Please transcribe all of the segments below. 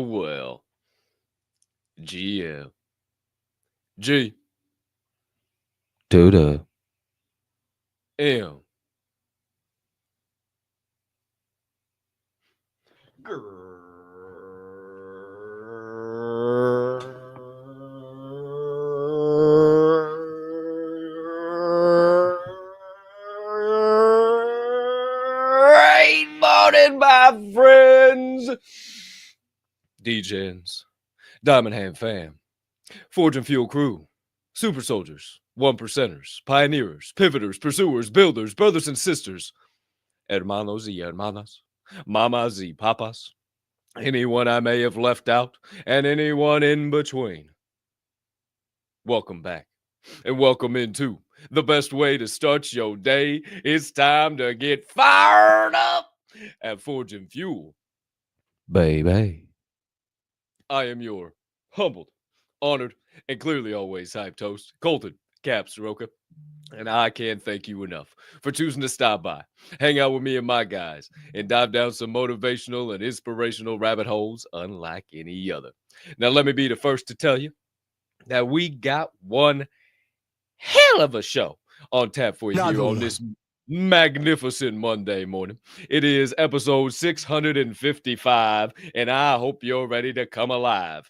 Well. GM. G. Duda. M. Great morning, my friends. DJs, Diamond Hand fam, Forge and Fuel crew, super soldiers, one percenters, pioneers, pivoters, pursuers, builders, brothers and sisters, hermanos y hermanas, mamas y papas, anyone I may have left out, and anyone in between. Welcome back, and welcome into the best way to start your day. It's time to get fired up at Forge and Fuel. Baby. I am your humbled, honored, and clearly always hyped host, Colton Capp Swirl One. And I can't thank you enough for choosing to stop by, hang out with me and my guys, and dive down some motivational and inspirational rabbit holes unlike any other. Now, let me be the first to tell you that we got one hell of a show on tap for you here on this magnificent Monday morning. It is episode 655, and I hope you're ready to come alive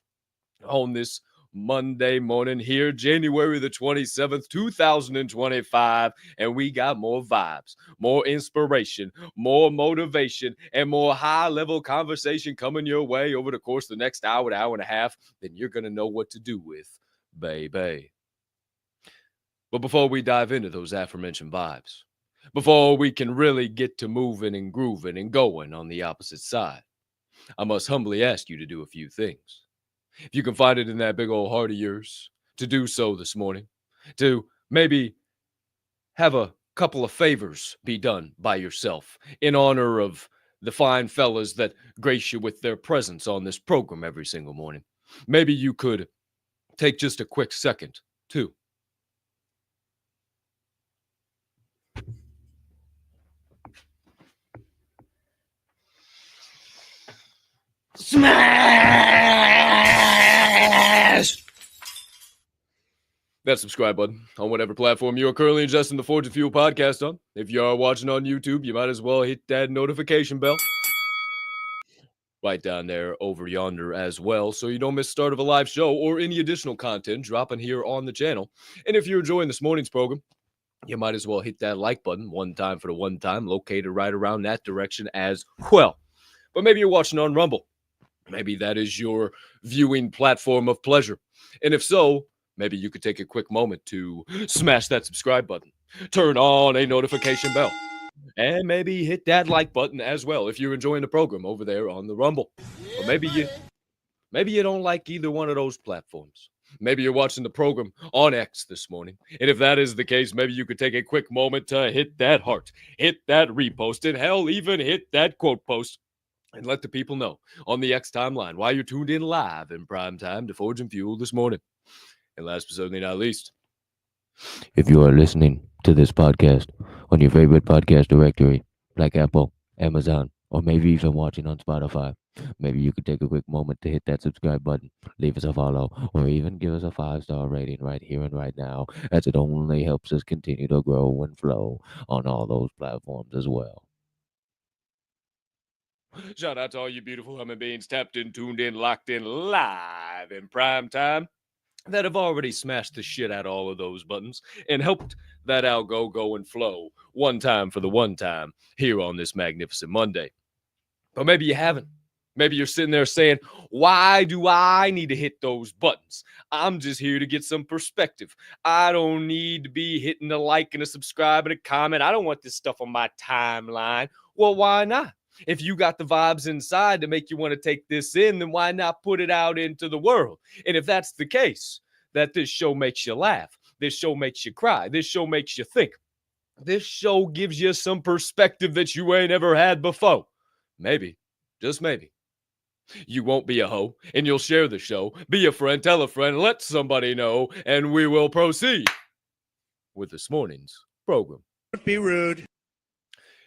on this Monday morning here, January the 27th, 2025, and we got more vibes, more inspiration, more motivation, and more high-level conversation coming your way over the course of the next hour and a half than you're going to know what to do with, baby. But before we dive into those aforementioned vibes, before we can really get to moving and grooving and going on the opposite side, I must humbly ask you to do a few things. If you can find it in that big old heart of yours, to do so this morning, to maybe have a couple of favors be done by yourself in honor of the fine fellas that grace you with their presence on this program every single morning. Maybe you could take just a quick second, too. Smash that subscribe button on whatever platform you are currently ingesting the Forge and Fuel podcast on. If you are watching on YouTube, you might as well hit that notification bell right down there over yonder as well, so you don't miss the start of a live show or any additional content dropping here on the channel. And if you're enjoying this morning's program, you might as well hit that like button one time for the one time, located right around that direction as well. But maybe you're watching on Rumble. Maybe that is your viewing platform of pleasure. And if so, maybe you could take a quick moment to smash that subscribe button, turn on a notification bell, and maybe hit that like button as well if you're enjoying the program over there on the Rumble. Or maybe you don't like either one of those platforms. Maybe you're watching the program on X this morning. And if that is the case, maybe you could take a quick moment to hit that heart, hit that repost, and hell, even hit that quote post. And let the people know on the X timeline why you're tuned in live in prime time to Forge and Fuel this morning. And last but certainly not least, If you are listening to this podcast on your favorite podcast directory, like Apple, Amazon, or maybe even watching on Spotify, maybe you could take a quick moment to hit that subscribe button, leave us a follow, or even give us a 5-star rating right here and right now, as it only helps us continue to grow and flow on all those platforms as well. shout out to all you beautiful human beings tapped in, tuned in, locked in live in prime time that have already smashed the shit out of all of those buttons and helped that algo go and flow one time for the one time here on this magnificent Monday. But maybe you haven't. Maybe you're sitting there saying, why do I need to hit those buttons? I'm just here to get some perspective. I don't need to be hitting a like and a subscribe and a comment. I don't want this stuff on my timeline. Well, why not? If you got the vibes inside to make you want to take this in, then why not put it out into the world? And if that's the case, that this show makes you laugh, this show makes you cry, this show makes you think, this show gives you some perspective that you ain't ever had before, maybe, just maybe, you won't be a hoe and you'll share the show, be a friend, tell a friend, let somebody know, and we will proceed with this morning's program. Don't be rude.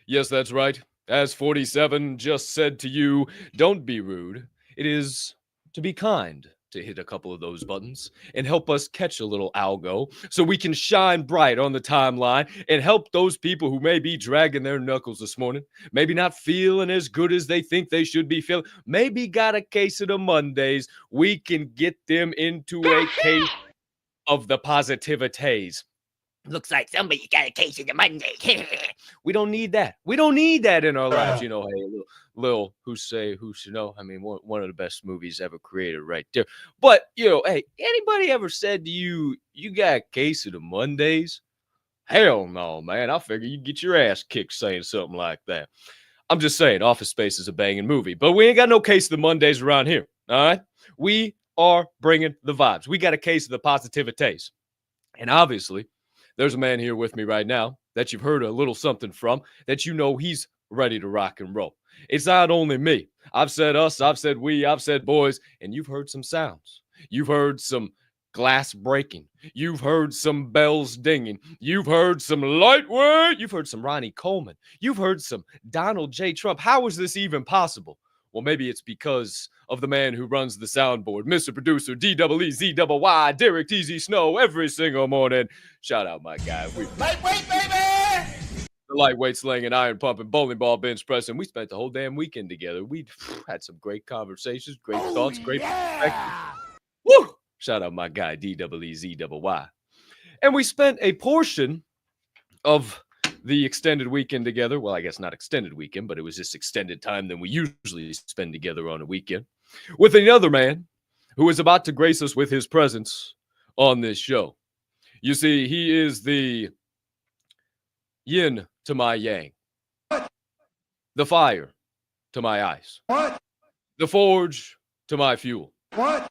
Yes, that's right. As 47 just said to you, don't be rude. It is to be kind to hit a couple of those buttons and help us catch a little algo so we can shine bright on the timeline and help those people who may be dragging their knuckles this morning, maybe not feeling as good as they think they should be feeling, maybe got a case of the Mondays. We can get them into a case of the positivities. Looks like somebody got a case of the Monday. We don't need that. We don't need that in our lives. You know, hey, little who should know? I mean, one of the best movies ever created right there. But, you know, hey, anybody ever said to you, you got a case of the Mondays? Hell no, man. I figure you'd get your ass kicked saying something like that. I'm just saying, Office Space is a banging movie. But we ain't got no case of the Mondays around here, all right? We are bringing the vibes. We got a case of the positivities. And obviously, there's a man here with me right now that you've heard a little something from, that you know he's ready to rock and roll. It's not only me. I've said us, I've said we, I've said boys, and you've heard some sounds. You've heard some glass breaking. You've heard some bells dinging. You've heard some lightweight. You've heard some Ronnie Coleman. You've heard some Donald J. Trump. How is this even possible? Well, maybe it's because of the man who runs the soundboard, Mr. Producer, D-double-E-Z-double-Y, Derek Teasy Snow, every single morning. Shout out, my guy. Lightweight, baby! The lightweight slaying and iron pumping, bowling ball bench pressing. We spent the whole damn weekend together. We had some great conversations, great thoughts, great perspectives. Woo! Shout out, my guy, D-double-E-Z-double-Y. And we spent a portion of the extended weekend together. Well, I guess not extended weekend, but it was just extended time than we usually spend together on a weekend with another man who is about to grace us with his presence on this show. You see, he is the yin to my yang, the fire to my ice, What? The forge to my fuel. What?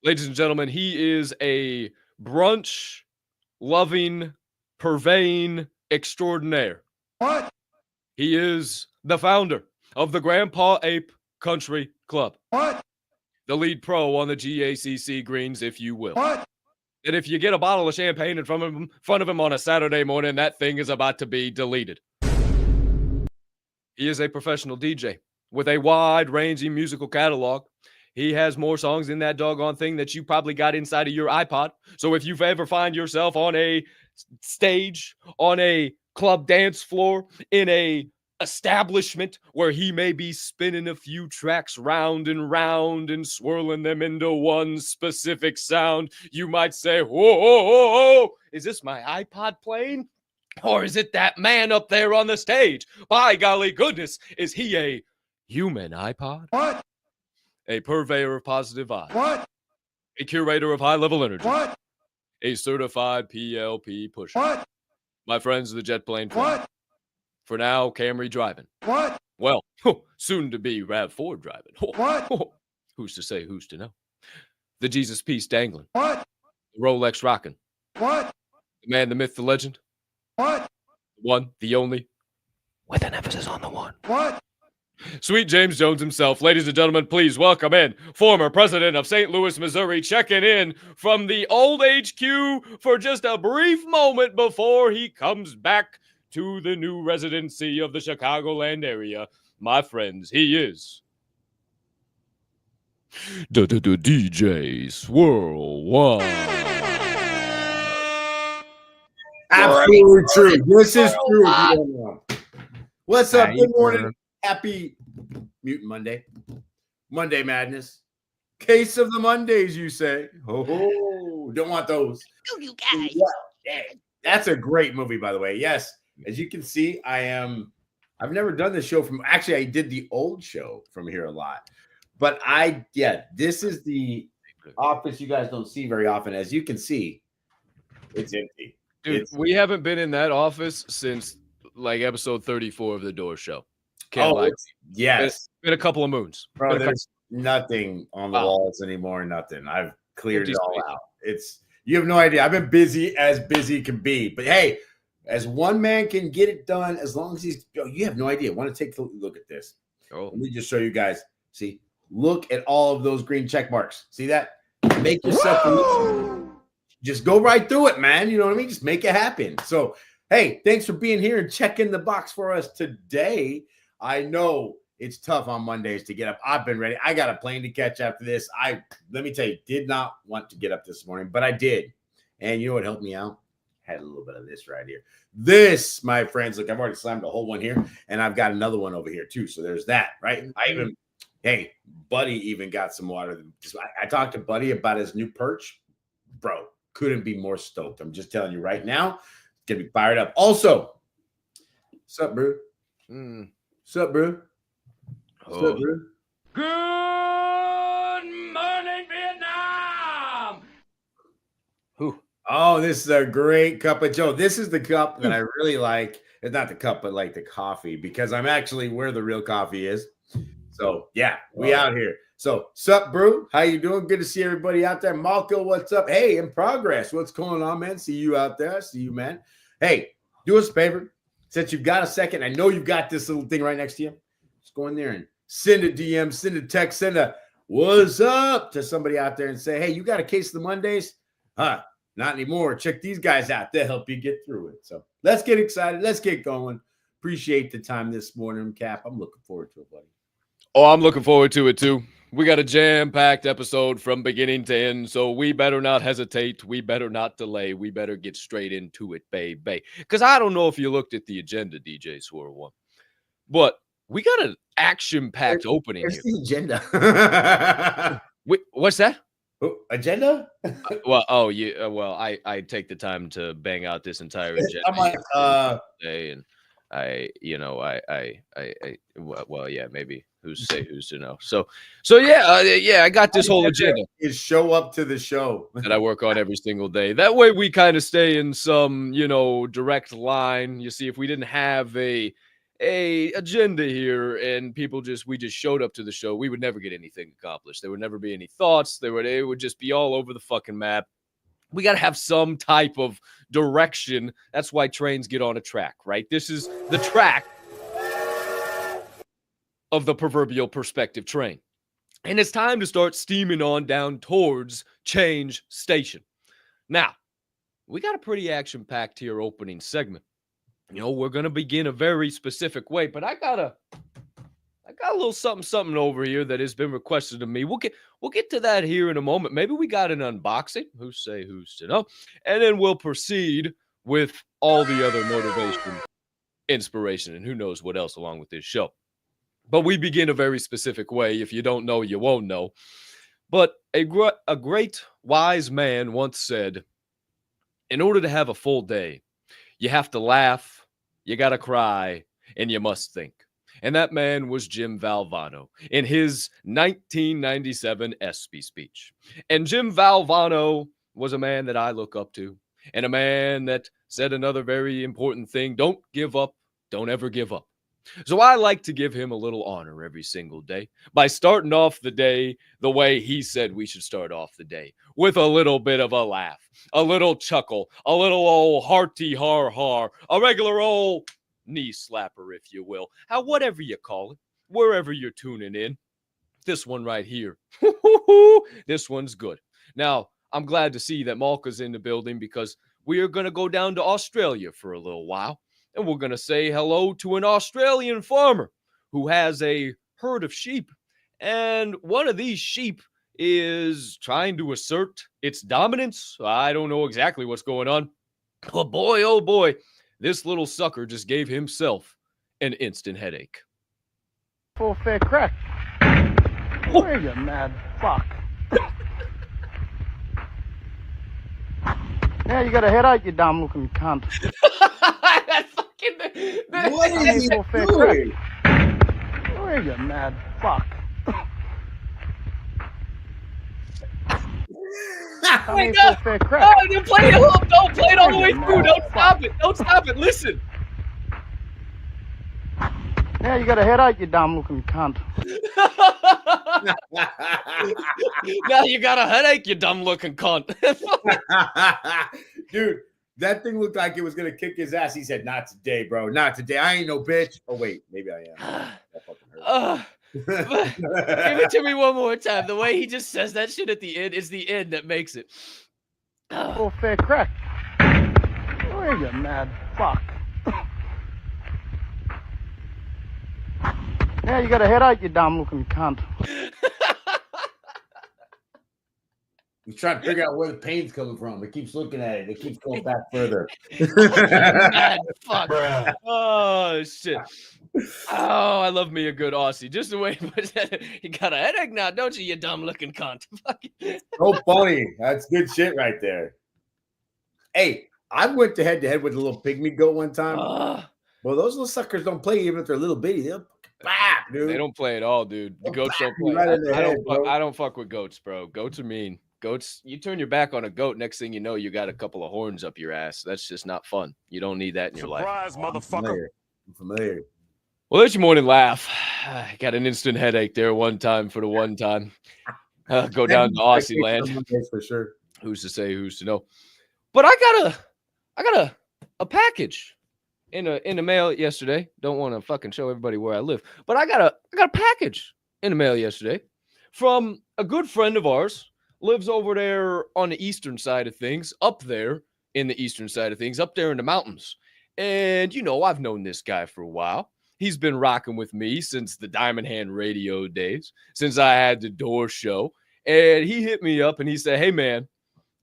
Ladies and gentlemen, he is a brunch loving, purveying extraordinaire. What? He is the founder of the Grandpa Ape Country Club. What? The lead pro on the GACC greens, if you will. What? And if you get a bottle of champagne in front of him on a Saturday morning, that thing is about to be deleted. He is a professional DJ with a wide-ranging musical catalog. He has more songs in that doggone thing that you probably got inside of your iPod. So if you've ever find yourself on a stage, on a club dance floor, in a establishment where he may be spinning a few tracks round and swirling them into one specific sound, you might say, whoa, whoa, whoa, whoa, is this my iPod playing? Or is it that man up there on the stage? By golly goodness, is he a human iPod? What? A purveyor of positive vibes. What? A curator of high-level energy. What? A certified PLP pusher. What? My friends, the jet plane flying. What? For now, Camry driving. What? Well, soon to be RAV4 driving. What? Who's to say, who's to know? The Jesus piece dangling. What? The Rolex rocking. What? The man, the myth, the legend. What? The one, the only. With an emphasis on the one. What? Sweet James Jones himself. Ladies and gentlemen, please welcome in former president of St. Louis, Missouri, checking in from the old HQ for just a brief moment before he comes back to the new residency of the Chicagoland area. My friends, he is DJ Swirl One. Absolutely true. This is true. If you don't know. What's up? Good morning. Happy Mutant Monday. Monday Madness. Case of the Mondays, you say. Oh, don't want those. You guys. Yeah. That's a great movie, by the way. Yes. As you can see, I've never done this show from, actually, I did the old show from here a lot. But this is the office you guys don't see very often. As you can see, it's empty. Dude, we haven't been in that office since like episode 34 of the Door Show. Can't lie. Yes. It's been a couple of moons. Bro, there's nothing on the walls anymore. Nothing. I've cleared it all out. You have no idea. I've been busy as busy can be. But hey, as one man can get it done, as long as you have no idea. Want to take a look at this? Oh. Let me just show you guys. See, look at all of those green check marks. See that? Make yourself just go right through it, man. You know what I mean? Just make it happen. So, hey, thanks for being here and checking the box for us today. I know it's tough on Mondays to get up. I've been ready. I got a plane to catch after this. Let me tell you, did not want to get up this morning, but I did. And you know what helped me out? Had a little bit of this right here. This, my friends, look, I've already slammed a whole one here, and I've got another one over here too. So there's that, right? Buddy even got some water. I talked to Buddy about his new perch. Bro, couldn't be more stoked. I'm just telling you right now, it's gonna be fired up. Also, what's up, bro? What's up, bro? What's up, bro? Good morning, Vietnam. Oh, this is a great cup of Joe. This is the cup that I really like. It's not the cup, but like the coffee, because I'm actually where the real coffee is. So yeah, we out here. So, sup, bro? How you doing? Good to see everybody out there. Malco, what's up? Hey, in progress. What's going on, man? See you out there. See you, man. Hey, do us a favor. Since you've got a second, I know you've got this little thing right next to you. Just go in there and send a DM, send a text, send a what's up to somebody out there and say, hey, you got a case of the Mondays? Not anymore. Check these guys out. They'll help you get through it. So let's get excited. Let's get going. Appreciate the time this morning, Cap. I'm looking forward to it, buddy. Oh, I'm looking forward to it too. We got a jam-packed episode from beginning to end, so we better not hesitate. We better not delay. We better get straight into it, baby. Because I don't know if you looked at the agenda, DJ Swirl One, but we got an action-packed opening Where's here. the agenda? Wait, what's that? Agenda? I take the time to bang out this entire agenda. I'm like, today, and maybe who's to say, who's to know. So I got this whole agenda. Is show up to the show that I work on every single day. That way we kind of stay in some, direct line. You see, if we didn't have a a agenda here and we just showed up to the show, we would never get anything accomplished. There would never be any thoughts. It would just be all over the fucking map. We got to have some type of direction. That's why trains get on a track, right? This is the track of the proverbial perspective train. And it's time to start steaming on down towards Change Station. Now, we got a pretty action-packed here opening segment. We're going to begin a very specific way, but I got a little something over here that has been requested of me. We'll get to that here in a moment. Maybe we got an unboxing. Who's to know? And then we'll proceed with all the other motivation, inspiration, and who knows what else along with this show. But we begin a very specific way. If you don't know, you won't know. But a great wise man once said, in order to have a full day, you have to laugh, you got to cry, and you must think. And that man was Jim Valvano in his 1997 ESPY speech. And Jim Valvano was a man that I look up to, and a man that said another very important thing: don't give up, don't ever give up. So I like to give him a little honor every single day by starting off the day the way he said we should start off the day, with a little bit of a laugh, a little chuckle, a little old hearty har, a regular old knee slapper, if you will. Whatever you call it, wherever you're tuning in. This one right here. This one's good. Now, I'm glad to see that Malka's in the building because we are going to go down to Australia for a little while. And we're going to say hello to an Australian farmer who has a herd of sheep. And one of these sheep is trying to assert its dominance. I don't know exactly what's going on. But boy, oh boy, this little sucker just gave himself an instant headache. Full fair crack. Where you mad fuck? Now you got a headache, you dumb looking cunt. What is he doing? Where you mad fuck? Oh my God. Oh, don't play it. Don't play it all the way through. Don't stop it. Don't stop it. Listen. Now you got a headache, you dumb looking cunt. Now you got a headache, you dumb looking cunt. Dude, that thing looked like it was going to kick his ass. He said, not today, bro. Not today. I ain't no bitch. Oh, wait. Maybe I am. That fucking hurt. Give it to me one more time. The way he just says that shit at the end is the end that makes it. Full fair crack. Where you mad fuck? Now you got a headache, you dumb looking cunt. He's trying to figure out where the pain's coming from. It keeps looking at it. It keeps going back further. Mad fuck. Oh, shit. Oh, I love me a good Aussie. Just the way he puts that. You got a headache now, don't you, you dumb looking cunt? So funny. That's good shit right there. Hey, I went to head with a little pygmy goat one time. Well, those little suckers don't play even if they're little bitty. They'll bap, dude. They don't play at all, dude. The goats don't play. Right I don't fuck with goats, bro. Goats are mean. Goats, you turn your back on a goat, next thing you know, you got a couple of horns up your ass. That's just not fun. You don't need that in your life. Surprise, motherfucker. I'm familiar. Well, there's your morning laugh. I got an instant headache there one time for the one time. Go down to Aussie land. For sure. Who's to say, who's to know? But I got a package in the mail yesterday. Don't want to fucking show everybody where I live, but I got a package in the mail yesterday from a good friend of ours. Lives over there on the eastern side of things, up there in the eastern side of things, up there in the mountains. And, I've known this guy for a while. He's been rocking with me since the Diamond Hand radio days, since I had the door show. And he hit me up and he said, hey, man,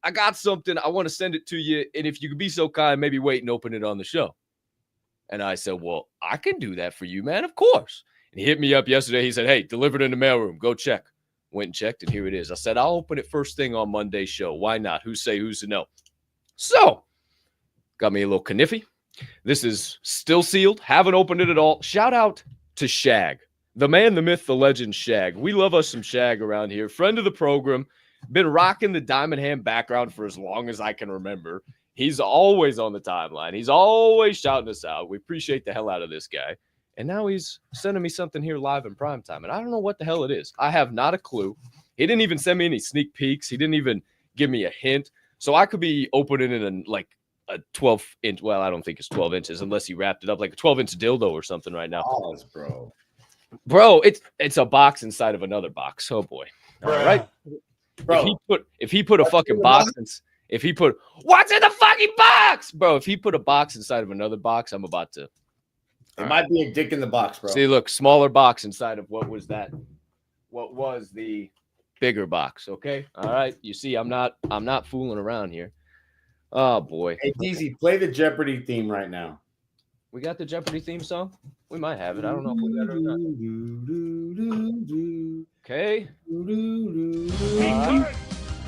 I got something. I want to send it to you. And if you could be so kind, maybe wait and open it on the show. And I said, well, I can do that for you, man. Of course. And he hit me up yesterday. He said, hey, delivered in the mailroom. Go check. Went and checked, and here it is. I said, I'll open it first thing on Monday's show. Why not? Who's to know? So, got me a little kniffy. This is still sealed. Haven't opened it at all. Shout out to Shag. The man, the myth, the legend, Shag. We love us some Shag around here. Friend of the program. Been rocking the Diamond Hand background for as long as I can remember. He's always on the timeline. He's always shouting us out. We appreciate the hell out of this guy. And now he's sending me something here live in prime time. And I don't know what the hell it is. I have not a clue. He didn't even send me any sneak peeks. He didn't even give me a hint. So I could be opening it in like a 12-inch. Well, I don't think it's 12 inches unless he wrapped it up like a 12-inch dildo or something right now. Pause, bro. Bro, it's a box inside of another box. Oh boy. All right. Bro. If he put a fucking box if he put what's in the fucking box, bro, if he put a box inside of another box, I'm about to. It might be a dick in the box, bro. See, look, smaller box inside of what was the bigger box. Okay. All right. You see, I'm not fooling around here. Oh boy. Hey, DZ, play the Jeopardy theme right now. We got the Jeopardy theme song? We might have it. I don't know if we got it or not. Okay.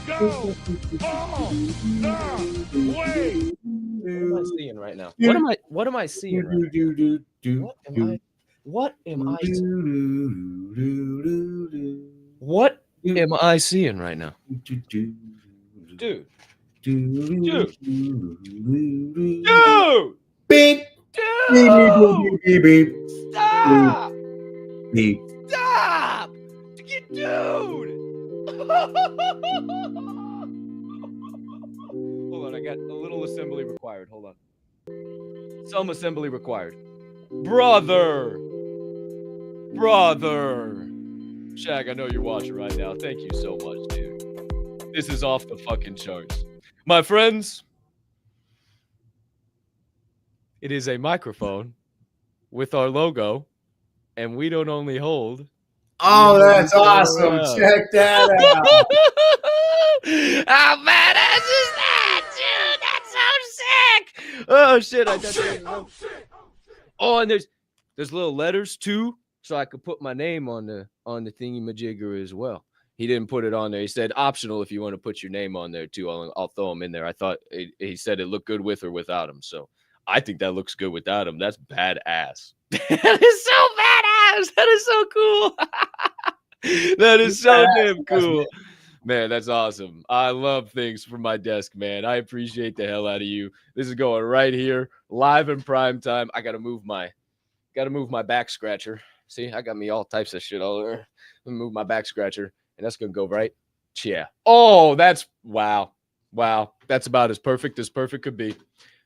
Go all the way. What am I seeing right now? What am I seeing right now? What am I seeing right now? Dude. Beep. Dude. Beep, beep, Stop. beep. Stop. Dude. Hold on, I got a little assembly required. Hold on. Some assembly required. Brother. Shag, I know you're watching right now. Thank you so much, dude. This is off the fucking charts. My friends, it is a microphone with our logo, and we don't only hold. Oh, that's awesome. Check that out. How badass is that, dude? That's so sick. Oh shit! Oh, and there's little letters too, so I could put my name on the thingy majigger as well. He didn't put it on there. He said optional if you want to put your name on there too. I'll throw him in there. I thought he said it looked good with or without him, so I think that looks good without him. That's badass. That is so badass. That is so cool. That is so damn cool. Man, that's awesome. I love things from my desk, man. I appreciate the hell out of you. This is going right here, live in prime time. I gotta move my back scratcher. See, I got me all types of shit all over. Let me move my back scratcher, and that's gonna go right. Yeah. Oh, that's wow. That's about as perfect could be.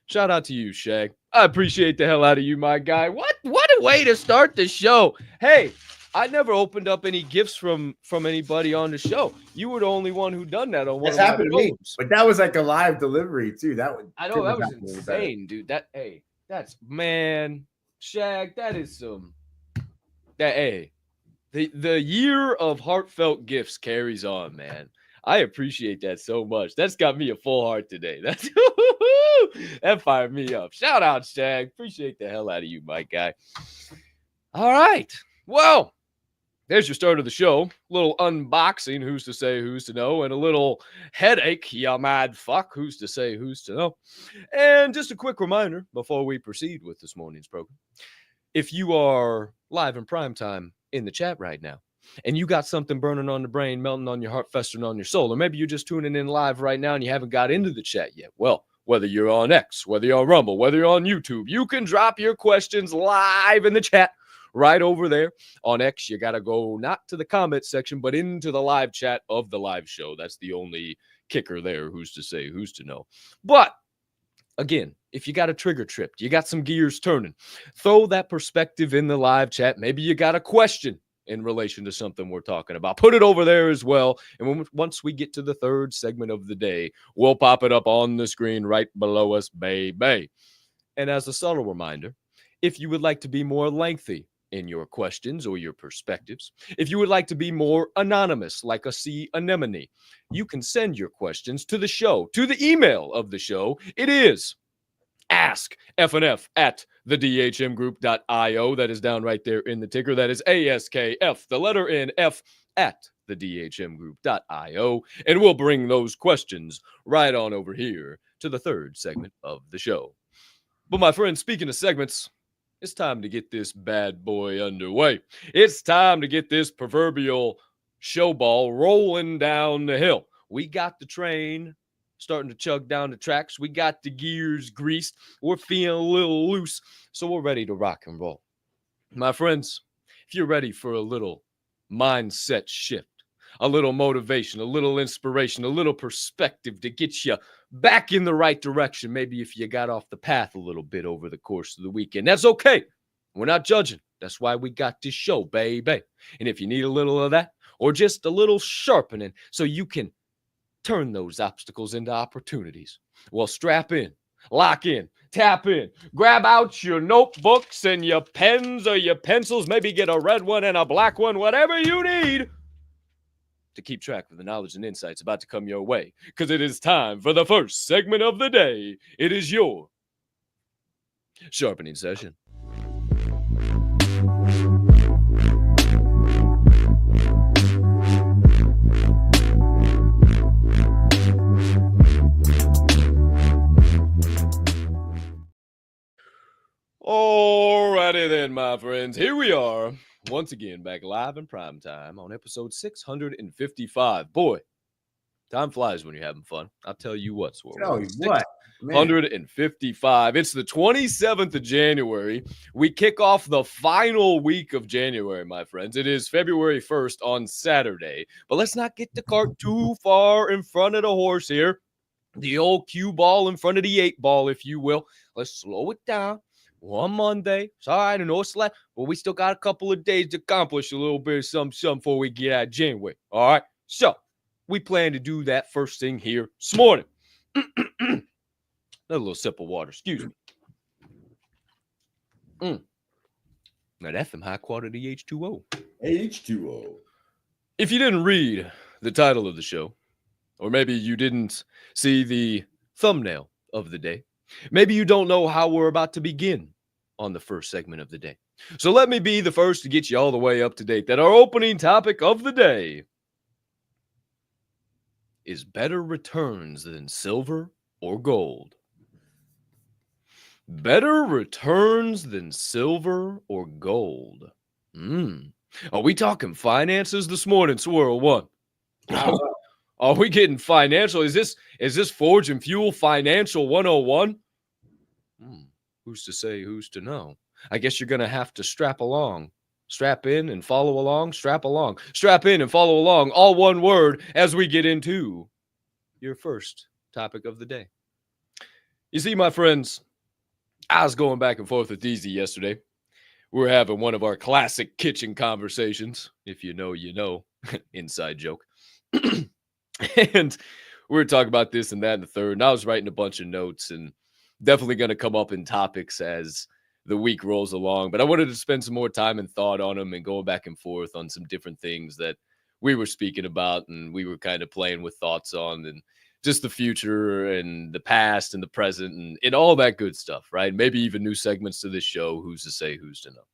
Shout out to you, Shag. I appreciate the hell out of you, my guy. What a way to start the show. Hey, I never opened up any gifts from anybody on the show. You were the only one who done that on one That's of my happened to me. shows. But that was like a live delivery too. I know that was insane, dude. That's man, Shag. That is some. The year of heartfelt gifts carries on, man. I appreciate that so much. That's got me a full heart today. That fired me up. Shout out, Shag. Appreciate the hell out of you, my guy. All right. Well, there's your start of the show. A little unboxing, who's to say, who's to know, and a little headache, ya mad fuck, who's to say, who's to know. And just a quick reminder before we proceed with this morning's program. If you are live in prime time in the chat right now, and you got something burning on the brain, melting on your heart, festering on your soul, or maybe you're just tuning in live right now and you haven't got into the chat yet, well, whether you're on X, whether you're on Rumble, whether you're on YouTube, you can drop your questions live in the chat right over there. On X, you got to go not to the comment section, but into the live chat of the live show. That's the only kicker there. Who's to say, who's to know? But again, if you got a trigger tripped, you got some gears turning, throw that perspective in the live chat. Maybe you got a question in relation to something we're talking about. Put it over there as well. And once we get to the third segment of the day, we'll pop it up on the screen right below us, baby. And as a subtle reminder, if you would like to be more lengthy in your questions or your perspectives, if you would like to be more anonymous, like a sea anemone, you can send your questions to the show, to the email of the show. It is askfnf@thedhmgroup.io. That is down right there in the ticker. That is ASKF, the letter N, F, at thedhmgroup.io. And we'll bring those questions right on over here to the third segment of the show. But my friends, speaking of segments, it's time to get this bad boy underway. It's time to get this proverbial show ball rolling down the hill. We got the train starting to chug down the tracks. We got the gears greased. We're feeling a little loose, so we're ready to rock and roll. My friends, if you're ready for a little mindset shift, a little motivation, a little inspiration, a little perspective to get you back in the right direction, maybe if you got off the path a little bit over the course of the weekend, that's okay. We're not judging. That's why we got this show, baby. And if you need a little of that, or just a little sharpening so you can turn those obstacles into opportunities, well, strap in, lock in, tap in, grab out your notebooks and your pens or your pencils, maybe get a red one and a black one, whatever you need to keep track of the knowledge and insights about to come your way, because it is time for the first segment of the day. It is your sharpening session. Alrighty then, my friends. Here we are, once again, back live in prime time on episode 655. Boy, time flies when you're having fun. I'll tell you what, Swirl. Tell you what, man. 155. It's the 27th of January. We kick off the final week of January, my friends. It is February 1st on Saturday. But let's not get the cart too far in front of the horse here. The old cue ball in front of the 8 ball, if you will. Let's slow it down. One Monday. It's all right. I know it's late, but we still got a couple of days to accomplish a little bit of something before we get out of January. All right. So we plan to do that first thing here this morning. Another little sip of water. Excuse me. Now that's some high quality H2O. H2O. If you didn't read the title of the show, or maybe you didn't see the thumbnail of the day, maybe you don't know how we're about to begin on the first segment of the day. So let me be the first to get you all the way up to date that our opening topic of the day is better returns than silver or gold. Better returns than silver or gold. Are we talking finances this morning, Swirl One? Are we getting financial? Is this Forge and Fuel Financial 101? Who's to say, who's to know? I guess you're going to have to strap in and follow along, strap in and follow along, all one word as we get into your first topic of the day. You see, my friends, I was going back and forth with Easy yesterday. We were having one of our classic kitchen conversations. If you know, you know. Inside joke. And we were talking about this and that and the third, and I was writing a bunch of notes and definitely going to come up in topics as the week rolls along. But I wanted to spend some more time and thought on them and going back and forth on some different things that we were speaking about and we were kind of playing with thoughts on, and just the future and the past and the present and all that good stuff, right? Maybe even new segments to this show. Who's to say, who's to know?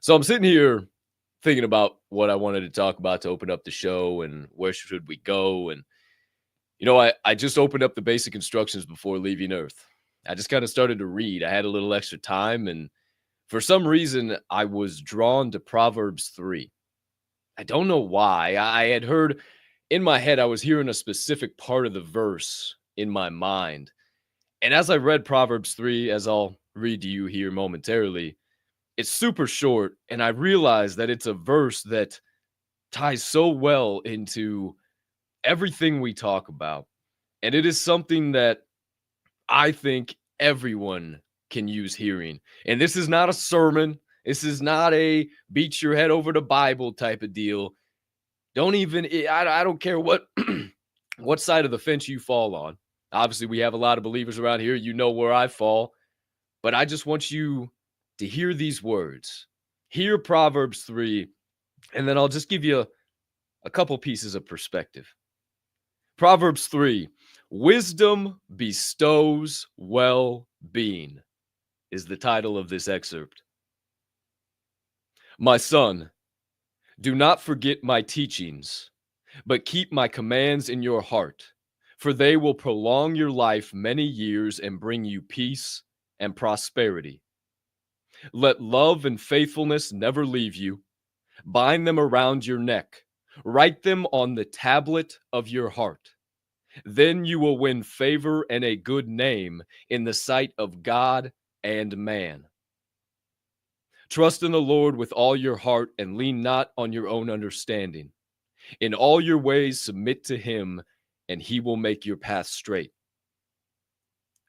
So I'm sitting here thinking about what I wanted to talk about to open up the show and where should we go. And, you know, I just opened up the basic instructions before leaving Earth. I just kind of started to read. I had a little extra time, and for some reason, I was drawn to Proverbs 3. I don't know why. I had heard in my head, I was hearing a specific part of the verse in my mind. And as I read Proverbs 3, as I'll read to you here momentarily, it's super short, and I realized that it's a verse that ties so well into everything we talk about. And it is something that I think everyone can use hearing. And this is not a sermon. This is not a beat your head over the Bible type of deal. I don't care what what side of the fence you fall on. Obviously, we have a lot of believers around here. You know where I fall. But I just want you to hear these words. Hear Proverbs 3, and then I'll just give you a couple pieces of perspective. Proverbs 3, wisdom bestows well-being is the title of this excerpt. My son, do not forget my teachings, but keep my commands in your heart, for they will prolong your life many years and bring you peace and prosperity. Let love and faithfulness never leave you. Bind them around your neck. Write them on the tablet of your heart. Then you will win favor and a good name in the sight of God and man. Trust in the Lord with all your heart and lean not on your own understanding. In all your ways submit to him, and he will make your path straight.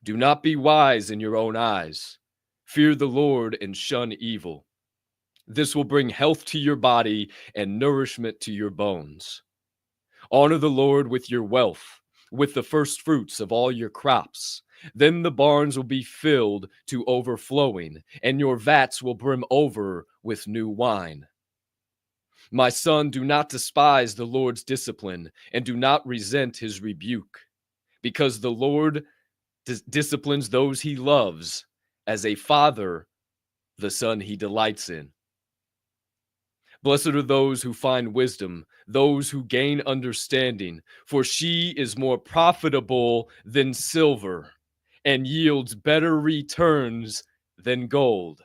Do not be wise in your own eyes. Fear the Lord and shun evil. This will bring health to your body and nourishment to your bones. Honor the Lord with your wealth, with the first fruits of all your crops. Then the barns will be filled to overflowing, and your vats will brim over with new wine. My son, do not despise the Lord's discipline, and do not resent his rebuke, because the Lord disciplines those he loves, as a father the son he delights in. Blessed are those who find wisdom, those who gain understanding, for she is more profitable than silver and yields better returns than gold.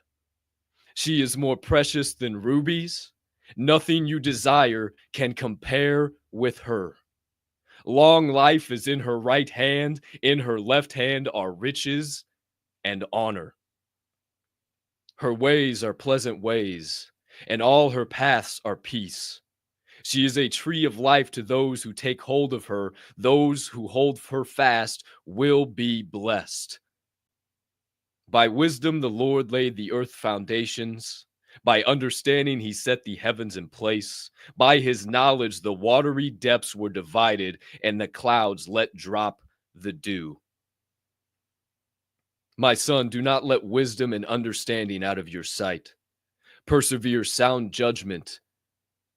She is more precious than rubies. Nothing you desire can compare with her. Long life is in her right hand. In her left hand are riches and honor. Her ways are pleasant ways, and all her paths are peace. She is a tree of life to those who take hold of her. Those who hold her fast will be blessed. By wisdom the Lord laid the earth foundations. By understanding he set the heavens in place. By his knowledge the watery depths were divided, and the clouds let drop the dew. My son, do not let wisdom and understanding out of your sight. Persevere sound judgment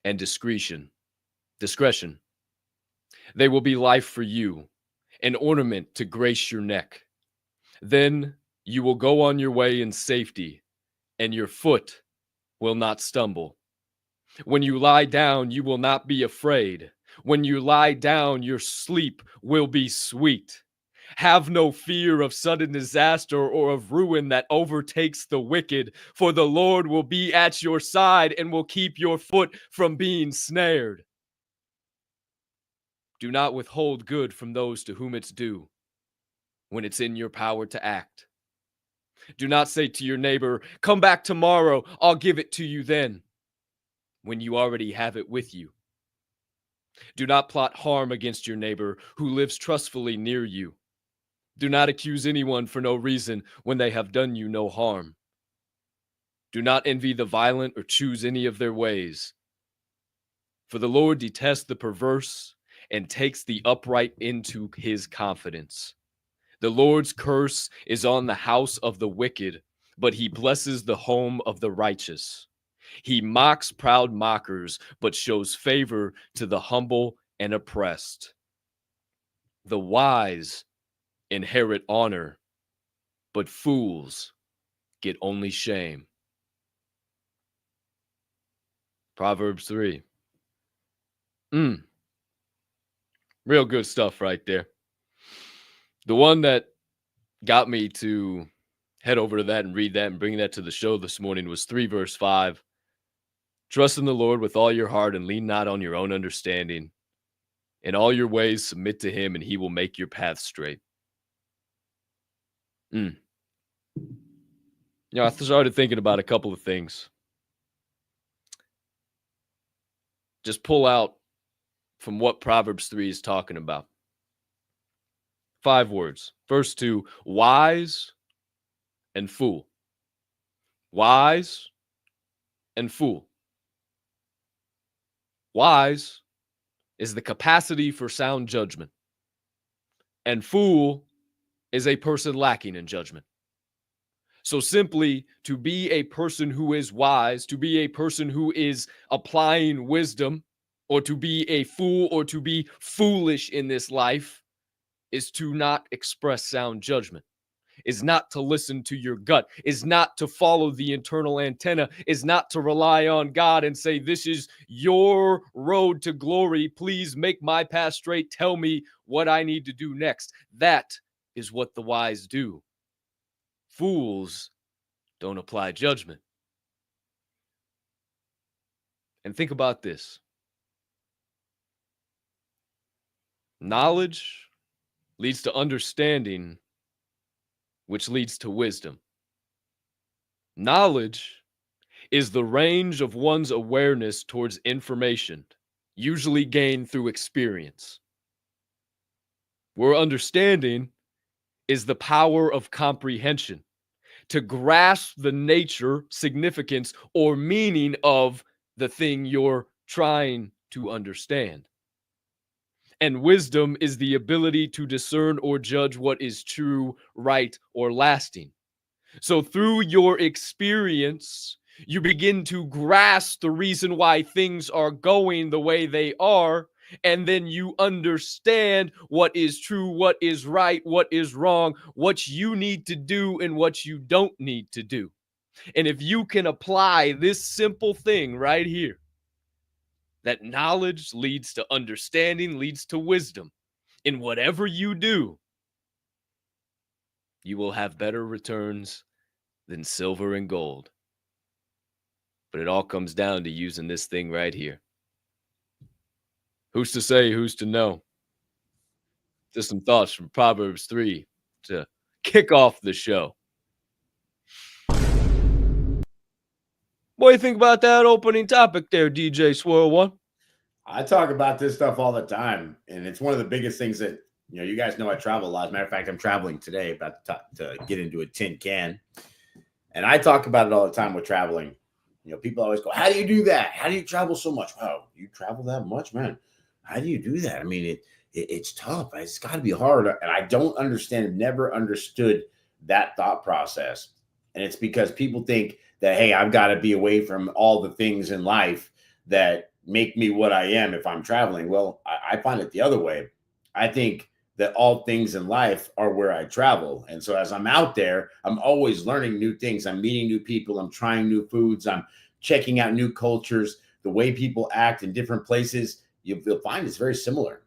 and discretion. They will be life for you, an ornament to grace your neck. Then you will go on your way in safety, and your foot will not stumble. When you lie down, you will not be afraid. When you lie down, your sleep will be sweet. Have no fear of sudden disaster or of ruin that overtakes the wicked, for the Lord will be at your side and will keep your foot from being snared. Do not withhold good from those to whom it's due, when it's in your power to act. Do not say to your neighbor, "Come back tomorrow, I'll give it to you then," when you already have it with you. Do not plot harm against your neighbor who lives trustfully near you. Do not accuse anyone for no reason when they have done you no harm. Do not envy the violent or choose any of their ways. For the Lord detests the perverse and takes the upright into his confidence. The Lord's curse is on the house of the wicked, but he blesses the home of the righteous. He mocks proud mockers, but shows favor to the humble and oppressed. The wise inherit honor, but fools get only shame. Proverbs 3. Real good stuff right there. The one that got me to head over to that and read that and bring that to the show this morning was 3 verse 5. Trust in the Lord with all your heart and lean not on your own understanding. In all your ways submit to him, and he will make your path straight. I started thinking about a couple of things. Just pull out from what Proverbs 3 is talking about. 5 words. Verse 2, wise and fool. Wise and fool. Wise is the capacity for sound judgment, and fool is a person lacking in judgment. So simply, to be a person who is wise, to be a person who is applying wisdom, or to be a fool or to be foolish in this life, is to not express sound judgment, is not to listen to your gut, is not to follow the internal antenna, is not to rely on God and say, "This is your road to glory. Please make my path straight. Tell me what I need to do next." That is what the wise do. Fools don't apply judgment. And think about this. Knowledge leads to understanding, which leads to wisdom. Knowledge is the range of one's awareness towards information, usually gained through experience. Where understanding is the power of comprehension, to grasp the nature, significance, or meaning of the thing you're trying to understand. And wisdom is the ability to discern or judge what is true, right, or lasting. So through your experience, you begin to grasp the reason why things are going the way they are. And then you understand what is true, what is right, what is wrong, what you need to do, and what you don't need to do. And if you can apply this simple thing right here, that knowledge leads to understanding, leads to wisdom. In whatever you do, you will have better returns than silver and gold. But it all comes down to using this thing right here. Who's to say, who's to know? Just some thoughts from Proverbs 3 to kick off the show. What do you think about that opening topic there, DJ Swirl One? I talk about this stuff all the time, and it's one of the biggest things that, you guys know I travel a lot. As a matter of fact, I'm traveling today, about to get into a tin can. And I talk about it all the time with traveling. People always go, how do you do that? How do you travel so much? Wow, you travel that much, man. How do you do that? I mean, it's tough. It's got to be hard. And I don't understand, never understood that thought process. And it's because people think that, hey, I've got to be away from all the things in life that make me what I am if I'm traveling. Well, I find it the other way. I think that all things in life are where I travel. And so as I'm out there, I'm always learning new things. I'm meeting new people. I'm trying new foods. I'm checking out new cultures. The way people act in different places, you'll find it's very similar.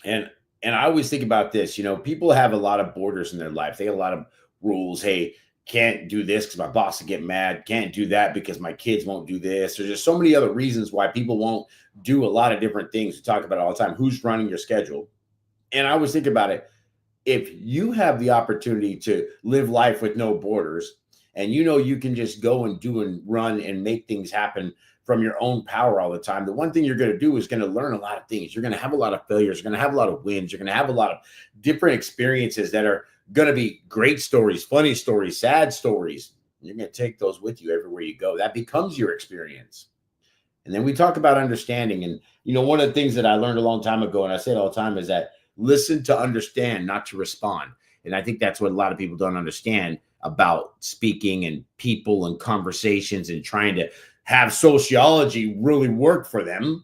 And I always think about this, people have a lot of borders in their life. They have a lot of rules. Hey, can't do this because my boss will get mad. Can't do that because my kids won't do this. There's just so many other reasons why people won't do a lot of different things. We talk about it all the time. Who's running your schedule? And I always think about it. If you have the opportunity to live life with no borders, and you can just go and do and run and make things happen from your own power all the time, the one thing you're going to do is going to learn a lot of things. You're going to have a lot of failures. You're going to have a lot of wins. You're going to have a lot of different experiences that are going to be great stories, funny stories, sad stories. You're going to take those with you everywhere you go. That becomes your experience. And then we talk about understanding. And, one of the things that I learned a long time ago, and I say it all the time, is that listen to understand, not to respond. And I think that's what a lot of people don't understand about speaking and people and conversations and trying to have sociology really work for them.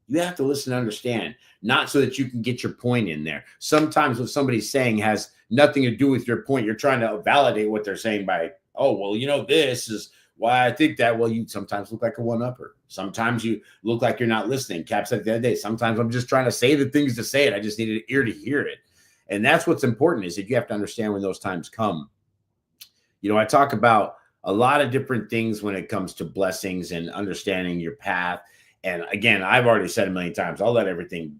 You have to listen and understand, not so that you can get your point in there. Sometimes what somebody's saying has nothing to do with your point. You're trying to validate what they're saying by, oh, well, this is why I think that. Well, you sometimes look like a one-upper. Sometimes you look like you're not listening. Cap said the other day, sometimes I'm just trying to say the things to say it. I just needed an ear to hear it. And that's what's important, is that you have to understand when those times come. I talk about a lot of different things when it comes to blessings and understanding your path. And again, I've already said a million times, I'll let everything,